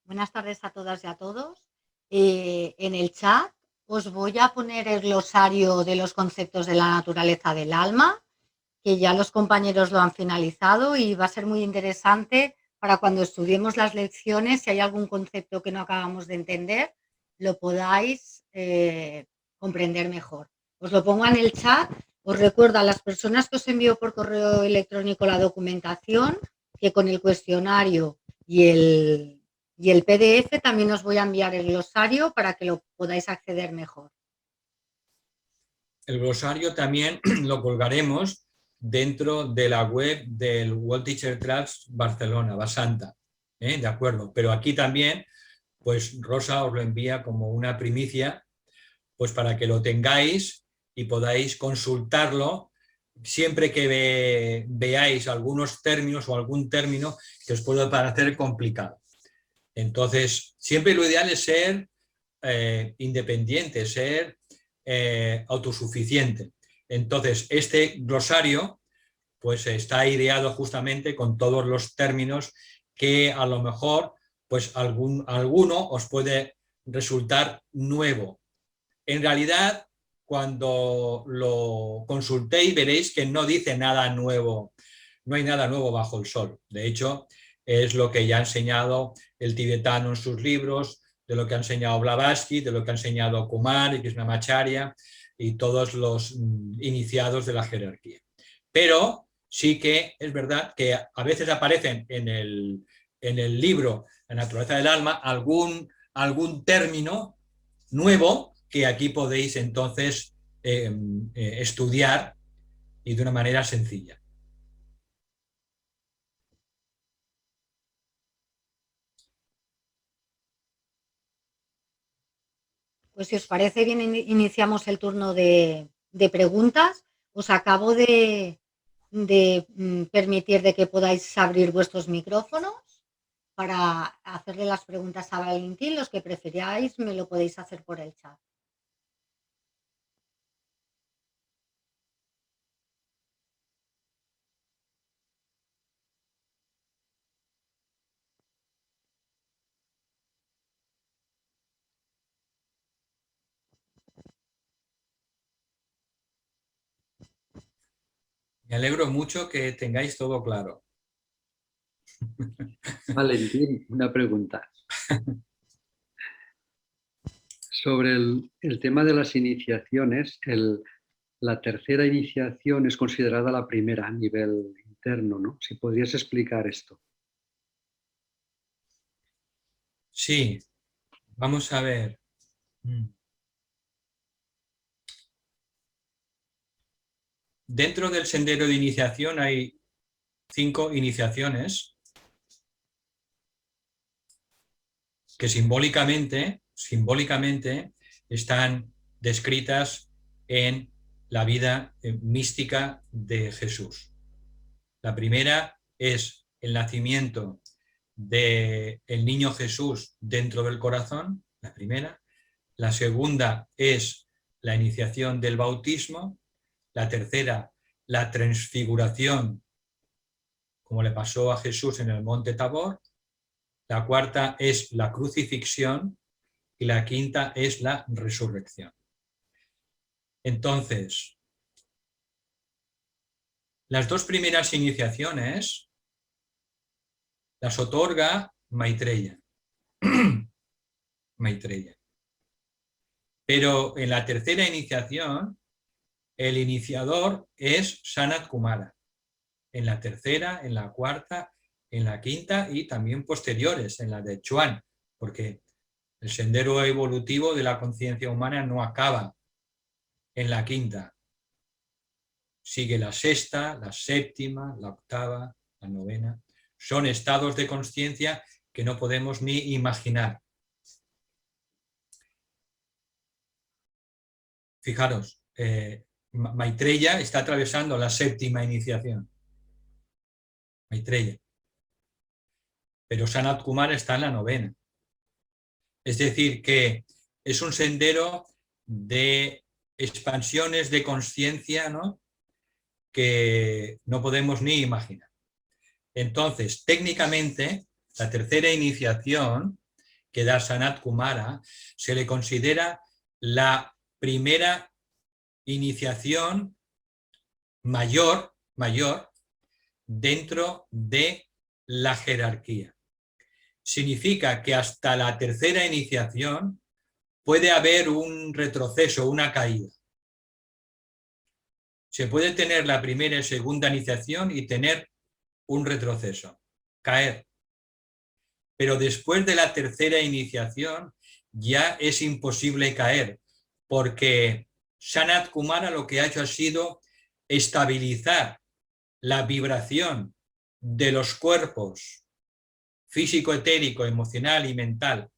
Buenas tardes a todas y a todos. En el chat os voy a poner el glosario de los conceptos de la naturaleza del alma, que ya los compañeros lo han finalizado y va a ser muy interesante para cuando estudiemos las lecciones, si hay algún concepto que no acabamos de entender, lo podáis comprender mejor. Os lo pongo en el chat. Os recuerdo a las personas que os envío por correo electrónico la documentación, que con el cuestionario y el PDF también os voy a enviar el glosario para que lo podáis acceder mejor. El glosario también lo colgaremos dentro de la web del World Teacher Trust Barcelona, Basanta, ¿de acuerdo? Pero aquí también, pues Rosa os lo envía como una primicia, pues para que lo tengáis y podáis consultarlo siempre que veáis algunos términos o algún término que os pueda parecer complicado. Entonces, siempre lo ideal es ser independiente, ser autosuficiente. Entonces, este glosario pues está ideado justamente con todos los términos que a lo mejor pues alguno os puede resultar nuevo. En realidad, cuando lo consultéis veréis que no dice nada nuevo, no hay nada nuevo bajo el sol. De hecho, es lo que ya ha enseñado el tibetano en sus libros, de lo que ha enseñado Blavatsky, de lo que ha enseñado Kumar y Krishnamacharya y todos los iniciados de la jerarquía. Pero sí que es verdad que a veces aparecen en el libro La naturaleza del alma algún término nuevo que aquí podéis entonces estudiar y de una manera sencilla. Pues si os parece bien, iniciamos el turno de preguntas. Os acabo de permitir de que podáis abrir vuestros micrófonos para hacerle las preguntas a Valentín. Los que preferáis me lo podéis hacer por el chat. Me alegro mucho que tengáis todo claro. Valentín, una pregunta. Sobre el tema de las iniciaciones, la tercera iniciación es considerada la primera a nivel interno, ¿no? Si podrías explicar esto. Sí, vamos a ver. Dentro del sendero de iniciación hay 5 iniciaciones que simbólicamente están descritas en la vida mística de Jesús. La primera es el nacimiento del niño Jesús dentro del corazón, la primera. La segunda es la iniciación del bautismo. La tercera, la transfiguración, como le pasó a Jesús en el monte Tabor. La cuarta es la crucifixión y la quinta es la resurrección. Entonces, las 2 primeras iniciaciones las otorga Maitreya. Maitreya. Pero en la tercera iniciación, el iniciador es Sanat Kumara. En la tercera, en la cuarta, en la quinta y también posteriores, en la de Chuan, porque el sendero evolutivo de la conciencia humana no acaba en la quinta. Sigue la sexta, la séptima, la octava, la novena. Son estados de conciencia que no podemos ni imaginar. Fijaros, Maitreya está atravesando la séptima iniciación. Maitreya. Pero Sanat Kumara está en la novena. Es decir, que es un sendero de expansiones de conciencia, ¿no?, que no podemos ni imaginar. Entonces, técnicamente, la tercera iniciación que da Sanat Kumara se le considera la primera iniciación mayor dentro de la jerarquía. Significa que hasta la tercera iniciación puede haber un retroceso, una caída. Se puede tener la primera y segunda iniciación y tener un retroceso, caer. Pero después de la tercera iniciación ya es imposible caer, porque Sanat Kumara lo que ha hecho ha sido estabilizar la vibración de los cuerpos físico, etérico, emocional y mental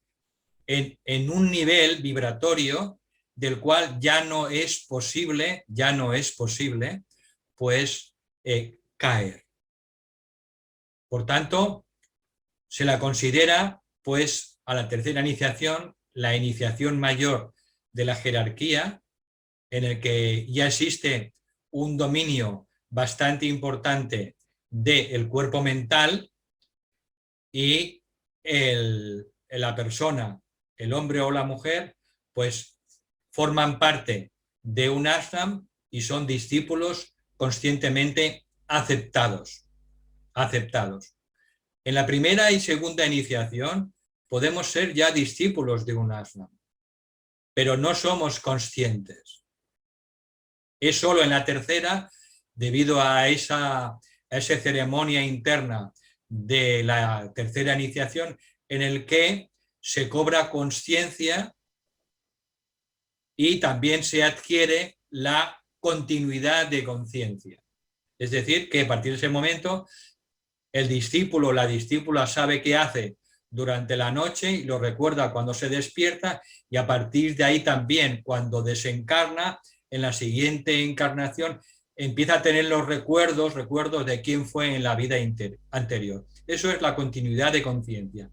en un nivel vibratorio del cual ya no es posible pues caer. Por tanto, se la considera pues a la tercera iniciación la iniciación mayor de la jerarquía, en el que ya existe un dominio bastante importante del cuerpo mental y la persona, el hombre o la mujer, pues forman parte de un ashram y son discípulos conscientemente aceptados. En la primera y segunda iniciación podemos ser ya discípulos de un ashram, pero no somos conscientes. Es solo en la tercera, debido a esa ceremonia interna de la tercera iniciación, en el que se cobra conciencia y también se adquiere la continuidad de conciencia. Es decir, que a partir de ese momento el discípulo o la discípula sabe qué hace durante la noche y lo recuerda cuando se despierta, y a partir de ahí también, cuando desencarna, en la siguiente encarnación empieza a tener los recuerdos de quién fue en la vida anterior. Eso es la continuidad de conciencia.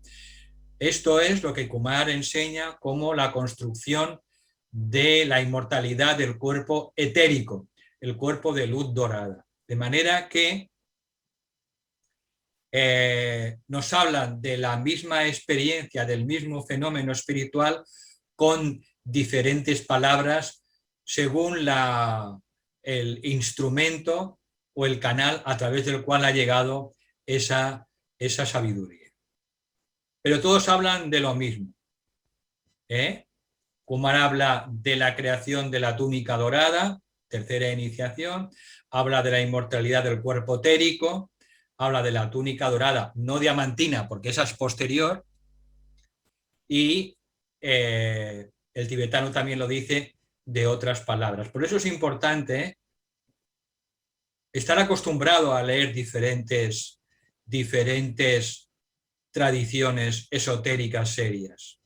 Esto es lo que Kumar enseña como la construcción de la inmortalidad del cuerpo etérico, el cuerpo de luz dorada. De manera que nos hablan de la misma experiencia, del mismo fenómeno espiritual, con diferentes palabras según el instrumento o el canal a través del cual ha llegado esa sabiduría. Pero todos hablan de lo mismo. Kumar habla de la creación de la túnica dorada, tercera iniciación, habla de la inmortalidad del cuerpo etérico, habla de la túnica dorada, no diamantina, porque esa es posterior, y el tibetano también lo dice de otras palabras. Por eso es importante estar acostumbrado a leer diferentes tradiciones esotéricas serias,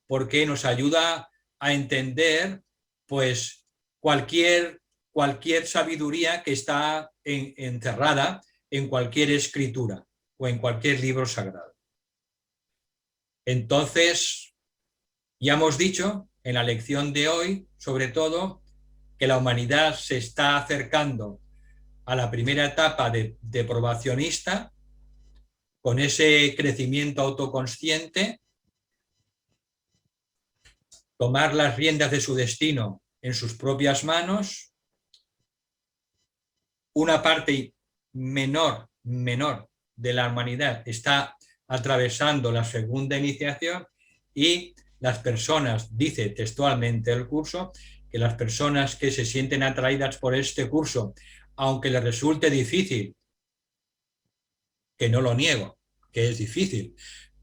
porque nos ayuda a entender pues cualquier sabiduría que está encerrada en cualquier escritura o en cualquier libro sagrado. Entonces, ya hemos dicho en la lección de hoy, sobre todo, que la humanidad se está acercando a la primera etapa de probacionista, con ese crecimiento autoconsciente, tomar las riendas de su destino en sus propias manos. Una parte menor de la humanidad está atravesando la segunda iniciación, y las personas, dice textualmente el curso, que las personas que se sienten atraídas por este curso, aunque les resulte difícil, que no lo niego, que es difícil,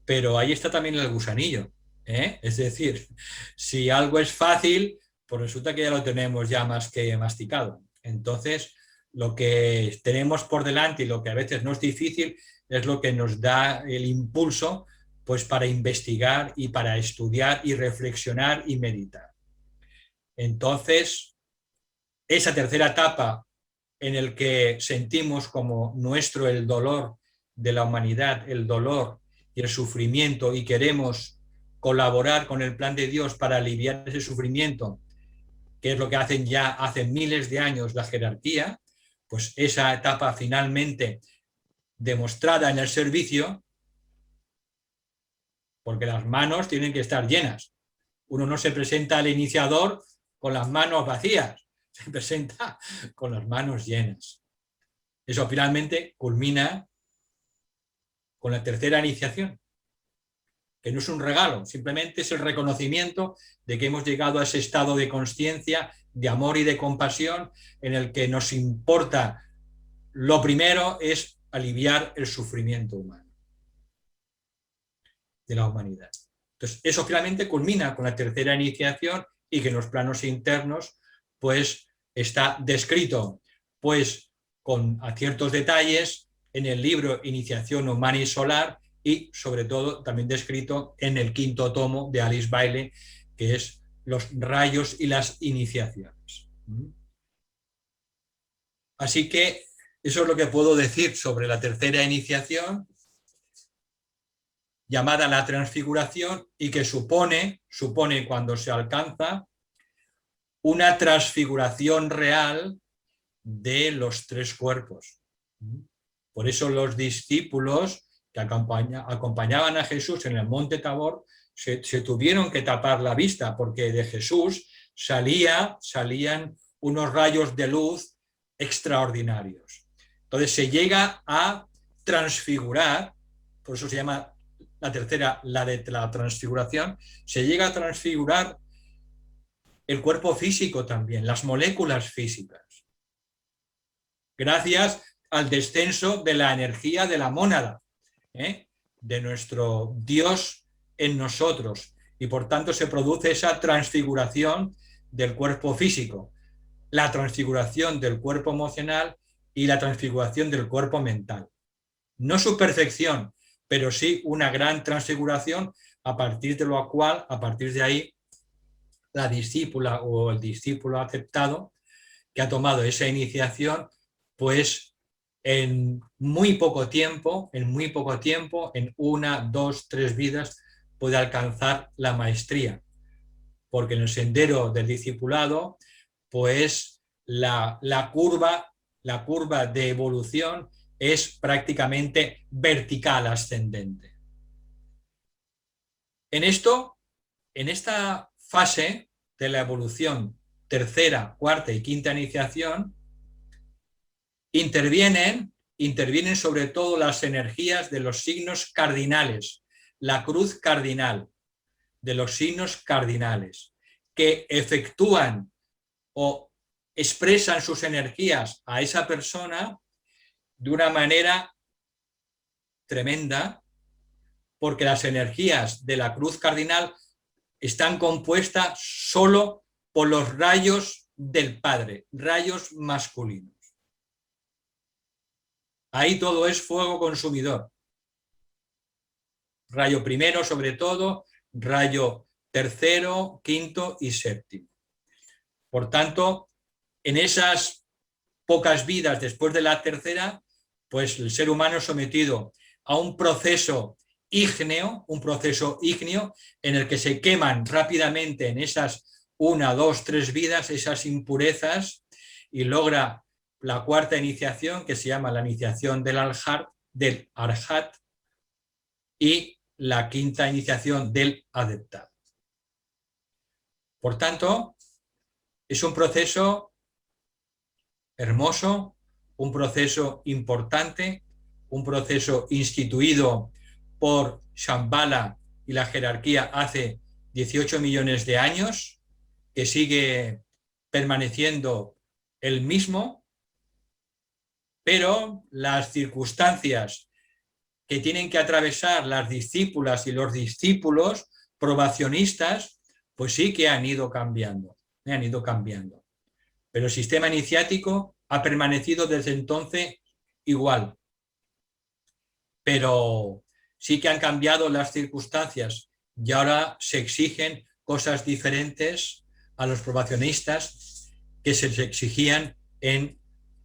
pero ahí está también el gusanillo, Es decir, si algo es fácil, pues resulta que ya lo tenemos ya más que masticado. Entonces, lo que tenemos por delante y lo que a veces no es difícil es lo que nos da el impulso pues para investigar y para estudiar y reflexionar y meditar. Entonces, esa tercera etapa en el que sentimos como nuestro el dolor de la humanidad, el dolor y el sufrimiento, y queremos colaborar con el plan de Dios para aliviar ese sufrimiento, que es lo que hacen ya hace miles de años la jerarquía, pues esa etapa finalmente demostrada en el servicio, porque las manos tienen que estar llenas. Uno no se presenta al iniciador con las manos vacías, se presenta con las manos llenas. Eso finalmente culmina con la tercera iniciación, que no es un regalo, simplemente es el reconocimiento de que hemos llegado a ese estado de consciencia, de amor y de compasión, en el que nos importa, lo primero es aliviar el sufrimiento humano, de la humanidad. Entonces, eso finalmente culmina con la tercera iniciación, y que en los planos internos pues está descrito pues con ciertos detalles en el libro Iniciación Humana y Solar, y sobre todo también descrito en el 5º tomo de Alice Bailey, que es los rayos y las iniciaciones. Así que eso es lo que puedo decir sobre la tercera iniciación. llamada la transfiguración y que supone cuando se alcanza una transfiguración real de los tres cuerpos. Por eso los discípulos que acompañaban a Jesús en el monte Tabor se tuvieron que tapar la vista, porque de Jesús salían unos rayos de luz extraordinarios. Entonces se llega a transfigurar, por eso se llama la tercera, la de la transfiguración, se llega a transfigurar el cuerpo físico también, las moléculas físicas, gracias al descenso de la energía de la mónada, de nuestro Dios en nosotros, y por tanto se produce esa transfiguración del cuerpo físico, la transfiguración del cuerpo emocional y la transfiguración del cuerpo mental. No su perfección, pero sí una gran transfiguración, a partir de lo cual, a partir de ahí, la discípula o el discípulo aceptado que ha tomado esa iniciación, pues en muy poco tiempo, en 1, 2, 3 vidas, puede alcanzar la maestría. Porque en el sendero del discipulado, pues la curva de evolución es prácticamente vertical, ascendente. En esta fase de la evolución, tercera, cuarta y quinta iniciación, intervienen sobre todo las energías de los signos cardinales, la cruz cardinal, de los signos cardinales, que efectúan o expresan sus energías a esa persona de una manera tremenda, porque las energías de la cruz cardinal están compuestas solo por los rayos del Padre, rayos masculinos. Ahí todo es fuego consumidor. Rayo primero sobre todo, rayo tercero, quinto y séptimo. Por tanto, en esas pocas vidas después de la tercera, pues el ser humano es sometido a un proceso ígneo en el que se queman rápidamente en esas 1, 2, 3 vidas esas impurezas y logra la cuarta iniciación, que se llama la iniciación del Arhat, y la quinta iniciación del adeptado. Por tanto, es un proceso hermoso, un proceso importante, un proceso instituido por Shambhala y la jerarquía hace 18 millones de años, que sigue permaneciendo el mismo, pero las circunstancias que tienen que atravesar las discípulas y los discípulos probacionistas, pues sí que han ido cambiando. Pero el sistema iniciático ha permanecido desde entonces igual. Pero sí que han cambiado las circunstancias y ahora se exigen cosas diferentes a los probacionistas que se les exigían en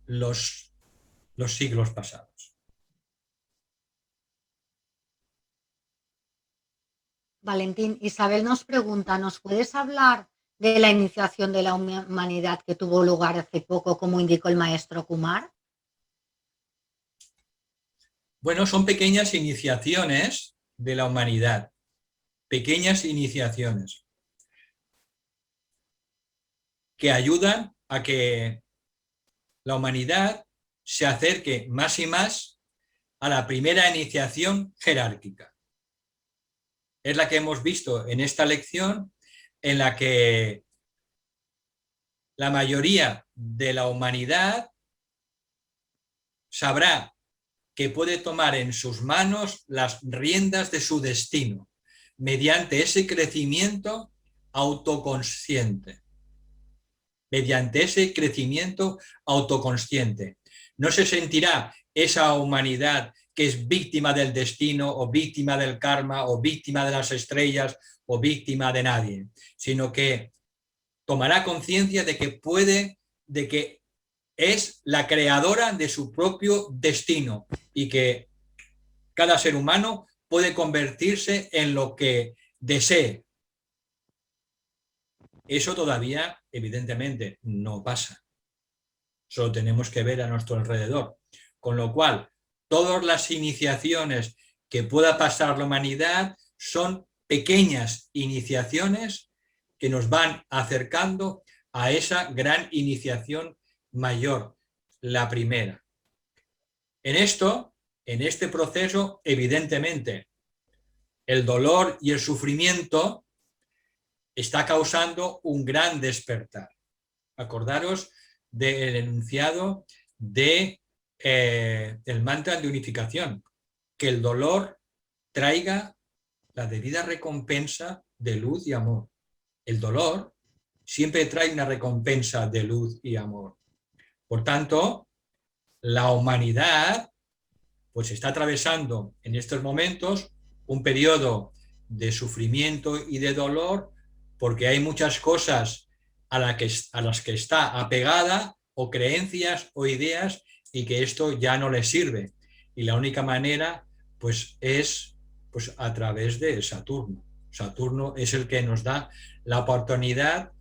los siglos pasados. Valentín, Isabel nos pregunta, ¿nos puedes hablar de la iniciación de la humanidad que tuvo lugar hace poco, como indicó el maestro Kumar? Bueno, son pequeñas iniciaciones de la humanidad, pequeñas iniciaciones que ayudan a que la humanidad se acerque más y más a la primera iniciación jerárquica. Es la que hemos visto en esta lección, en la que la mayoría de la humanidad sabrá que puede tomar en sus manos las riendas de su destino mediante ese crecimiento autoconsciente. No se sentirá esa humanidad que es víctima del destino o víctima del karma o víctima de las estrellas o víctima de nadie, sino que tomará conciencia de que es la creadora de su propio destino y que cada ser humano puede convertirse en lo que desee. Eso todavía, evidentemente, no pasa. Solo tenemos que ver a nuestro alrededor. Con lo cual, todas las iniciaciones que pueda pasar la humanidad son pequeñas iniciaciones que nos van acercando a esa gran iniciación mayor, la primera. En este proceso, evidentemente, el dolor y el sufrimiento está causando un gran despertar. Acordaros del enunciado del mantra de unificación, que el dolor traiga la debida recompensa de luz y amor. El dolor siempre trae una recompensa de luz y amor. Por tanto, la humanidad pues está atravesando en estos momentos un periodo de sufrimiento y de dolor porque hay muchas cosas a las que está apegada o creencias o ideas y que esto ya no le sirve. Y la única manera pues es pues, a través de Saturno. Saturno es el que nos da la oportunidad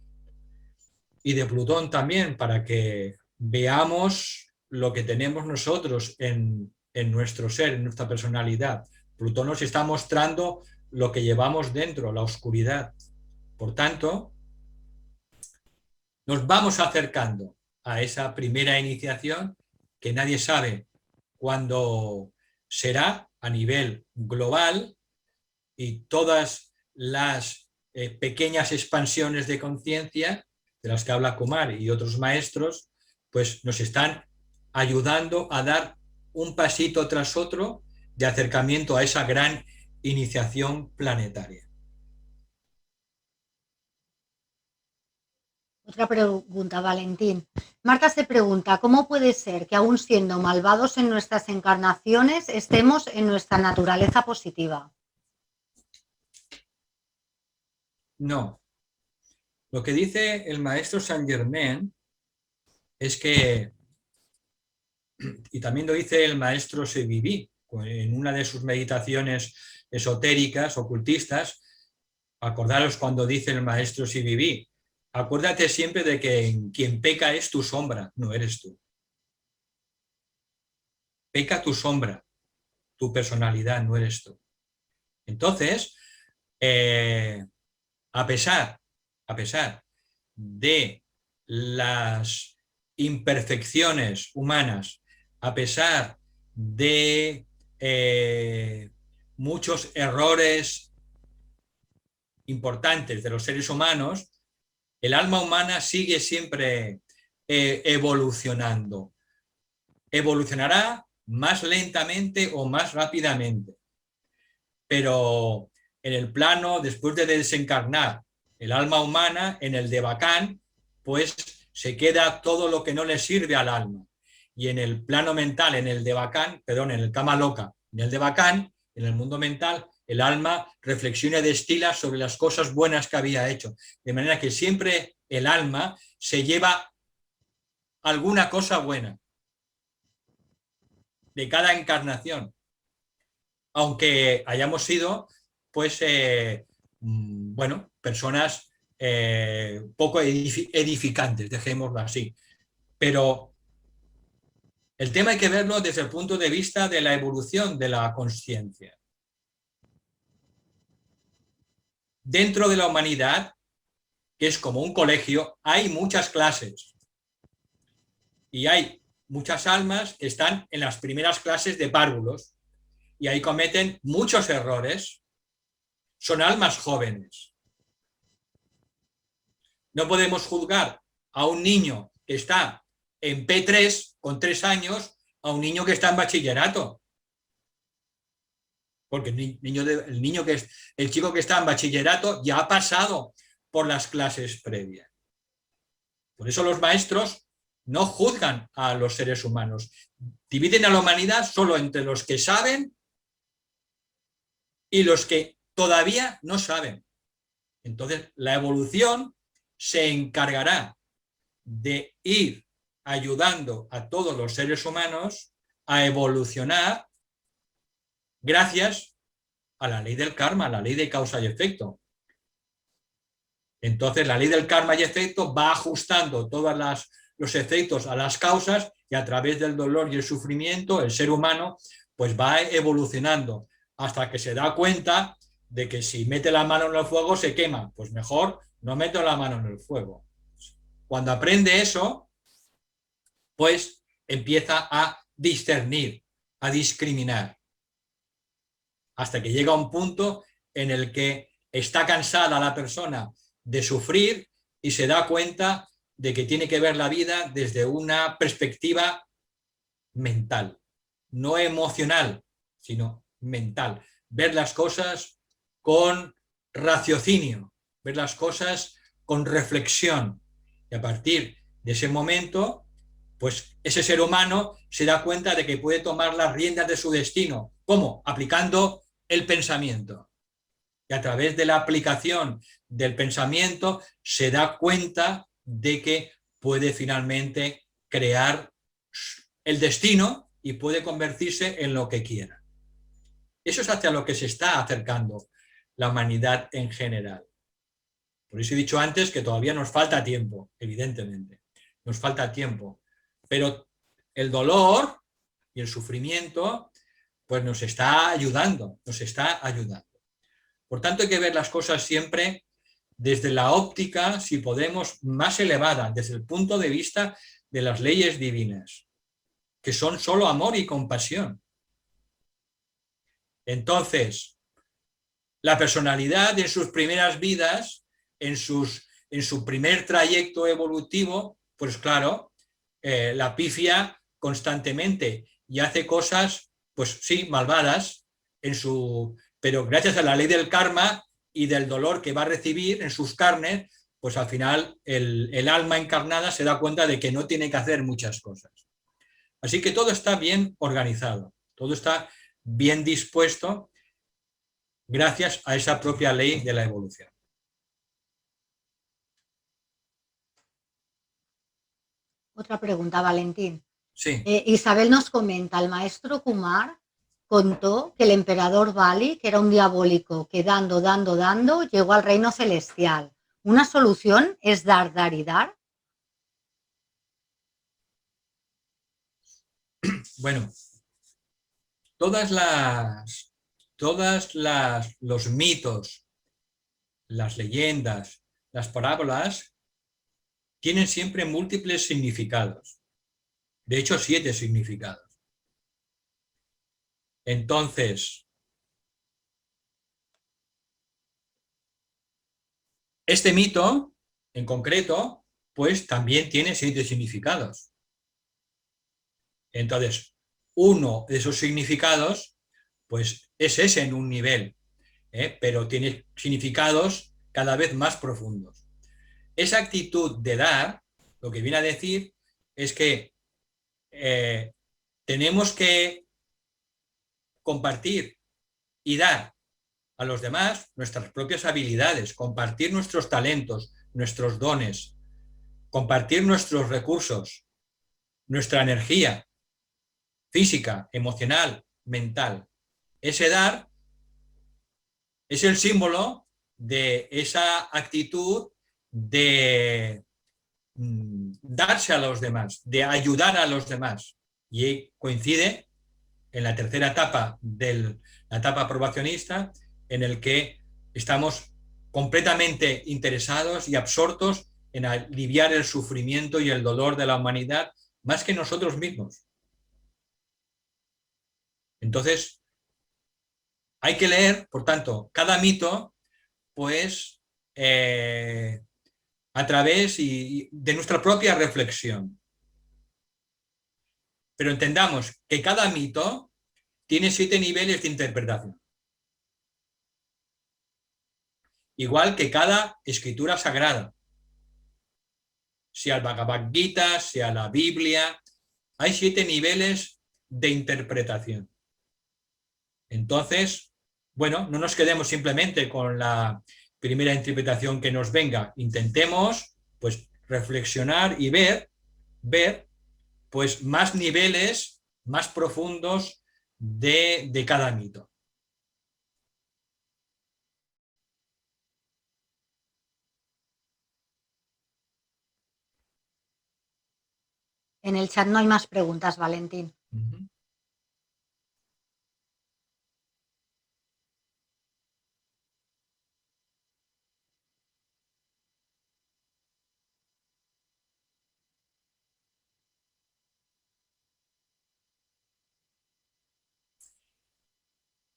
y de Plutón también para que veamos lo que tenemos nosotros en nuestro ser, en nuestra personalidad. Plutón nos está mostrando lo que llevamos dentro, la oscuridad. Por tanto, nos vamos acercando a esa primera iniciación que nadie sabe cuándo será a nivel global y todas las pequeñas expansiones de conciencia de las que habla Kumar y otros maestros, pues nos están ayudando a dar un pasito tras otro de acercamiento a esa gran iniciación planetaria. Otra pregunta, Valentín. Marta se pregunta, ¿cómo puede ser que aún siendo malvados en nuestras encarnaciones estemos en nuestra naturaleza positiva? No. Lo que dice el maestro Saint Germain es que, y también lo dice el maestro Seviví, en una de sus meditaciones esotéricas, ocultistas, acordaros cuando dice el maestro Seviví, acuérdate siempre de que quien peca es tu sombra, no eres tú. Peca tu sombra, tu personalidad, no eres tú. Entonces, a pesar de las imperfecciones humanas, a pesar de muchos errores importantes de los seres humanos, el alma humana sigue siempre evolucionando. Evolucionará más lentamente o más rápidamente, pero en el plano, después de desencarnar el alma humana, en el Devacán, pues se queda todo lo que no le sirve al alma. Y en el plano mental, en el Devacán, perdón, en el Kama Loka, en el Devacán, en el mundo mental, el alma reflexiona y destila sobre las cosas buenas que había hecho. De manera que siempre el alma se lleva alguna cosa buena de cada encarnación. Aunque hayamos sido, pues, bueno, personas poco edificantes, dejémoslo así. Pero el tema hay que verlo desde el punto de vista de la evolución de la consciencia. Dentro de la humanidad, que es como un colegio, hay muchas clases. Y hay muchas almas que están en las primeras clases de párvulos. Y ahí cometen muchos errores. Son almas jóvenes. No podemos juzgar a un niño que está en P3 con 3 años a un niño que está en bachillerato. Porque el chico que está en bachillerato ya ha pasado por las clases previas. Por eso los maestros no juzgan a los seres humanos. Dividen a la humanidad solo entre los que saben y los que todavía no saben. Entonces, la evolución se encargará de ir ayudando a todos los seres humanos a evolucionar gracias a la ley del karma, a la ley de causa y efecto. Entonces la ley del karma y efecto va ajustando todos los efectos a las causas y a través del dolor y el sufrimiento el ser humano pues va evolucionando hasta que se da cuenta de que si mete la mano en el fuego se quema, pues mejor no meto la mano en el fuego. Cuando aprende eso, pues empieza a discernir, a discriminar, hasta que llega un punto en el que está cansada la persona de sufrir y se da cuenta de que tiene que ver la vida desde una perspectiva mental, no emocional, sino mental. Ver las cosas con raciocinio, ver las cosas con reflexión. Y a partir de ese momento, pues ese ser humano se da cuenta de que puede tomar las riendas de su destino. ¿Cómo? Aplicando el pensamiento. Y a través de la aplicación del pensamiento se da cuenta de que puede finalmente crear el destino y puede convertirse en lo que quiera. Eso es hacia lo que se está acercando la humanidad en general. Por eso he dicho antes que todavía nos falta tiempo, evidentemente. Nos falta tiempo. Pero el dolor y el sufrimiento pues nos está ayudando, nos está ayudando. Por tanto, hay que ver las cosas siempre desde la óptica, si podemos, más elevada, desde el punto de vista de las leyes divinas, que son solo amor y compasión. Entonces, la personalidad en sus primeras vidas, en su primer trayecto evolutivo, pues claro, la pifia constantemente y hace cosas, pues sí, malvadas, pero gracias a la ley del karma y del dolor que va a recibir en sus carnes, pues al final el alma encarnada se da cuenta de que no tiene que hacer muchas cosas. Así que todo está bien organizado, todo está bien dispuesto gracias a esa propia ley de la evolución. Otra pregunta, Valentín. Sí. Isabel nos comenta, el maestro Kumar contó que el emperador Bali, que era un diabólico, que dando, llegó al reino celestial. ¿Una solución es dar, dar y dar? Bueno, los mitos, las leyendas, las parábolas tienen siempre múltiples significados. De hecho, 7 significados. Entonces, este mito, en concreto, pues también tiene 7 significados. Entonces, uno de esos significados, pues es ese en un nivel, pero tiene significados cada vez más profundos. Esa actitud de dar, lo que viene a decir es que tenemos que compartir y dar a los demás nuestras propias habilidades, compartir nuestros talentos, nuestros dones, compartir nuestros recursos, nuestra energía física, emocional, mental. Ese dar es el símbolo de esa actitud de darse a los demás, de ayudar a los demás. Y coincide en la tercera etapa de la etapa probacionista, en el que estamos completamente interesados y absortos en aliviar el sufrimiento y el dolor de la humanidad más que nosotros mismos. Entonces, hay que leer, por tanto, cada mito, pues, a través de nuestra propia reflexión. Pero entendamos que cada mito tiene 7 niveles de interpretación. Igual que cada escritura sagrada. Sea el Bhagavad Gita, sea la Biblia, hay 7 niveles de interpretación. Entonces, bueno, no nos quedemos simplemente con la primera interpretación que nos venga. Intentemos, pues, reflexionar y ver, pues, más niveles más profundos de cada mito. En el chat no hay más preguntas, Valentín. Ujú.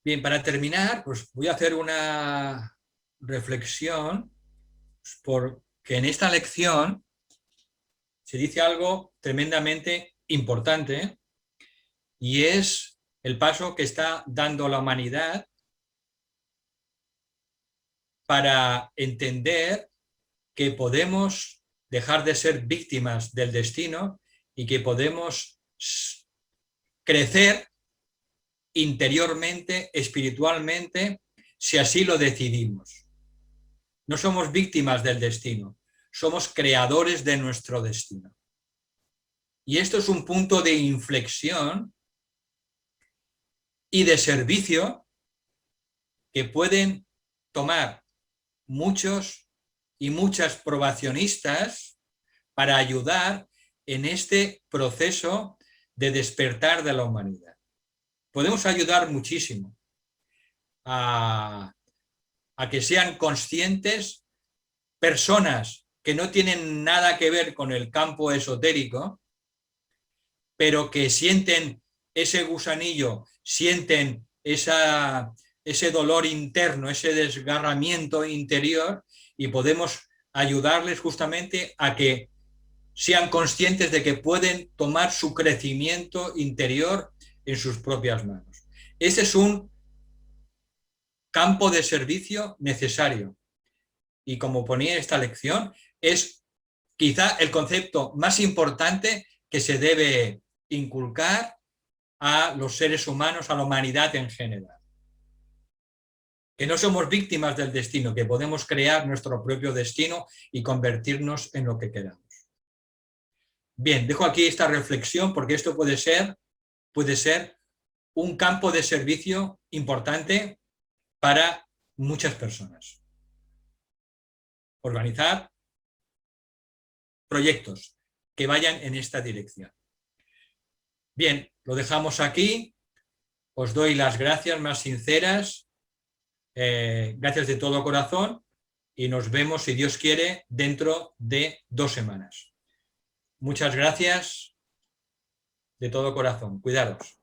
Bien, para terminar, pues voy a hacer una reflexión, porque en esta lección se dice algo tremendamente importante y es el paso que está dando la humanidad para entender que podemos dejar de ser víctimas del destino y que podemos crecer interiormente, espiritualmente, si así lo decidimos. No somos víctimas del destino, somos creadores de nuestro destino. Y esto es un punto de inflexión y de servicio que pueden tomar muchos y muchas probacionistas para ayudar en este proceso de despertar de la humanidad. Podemos ayudar muchísimo a que sean conscientes personas que no tienen nada que ver con el campo esotérico, pero que sienten ese gusanillo, sienten ese dolor interno, ese desgarramiento interior, y podemos ayudarles justamente a que sean conscientes de que pueden tomar su crecimiento interior en sus propias manos. Ese es un campo de servicio necesario. Y como ponía esta lección, es quizá el concepto más importante que se debe inculcar a los seres humanos, a la humanidad en general. Que no somos víctimas del destino, que podemos crear nuestro propio destino y convertirnos en lo que queramos. Bien, dejo aquí esta reflexión porque esto puede ser un campo de servicio importante para muchas personas. Organizar proyectos que vayan en esta dirección. Bien, lo dejamos aquí. Os doy las gracias más sinceras. Gracias de todo corazón y nos vemos, si Dios quiere, dentro de 2 semanas. Muchas gracias de todo corazón. Cuidaros.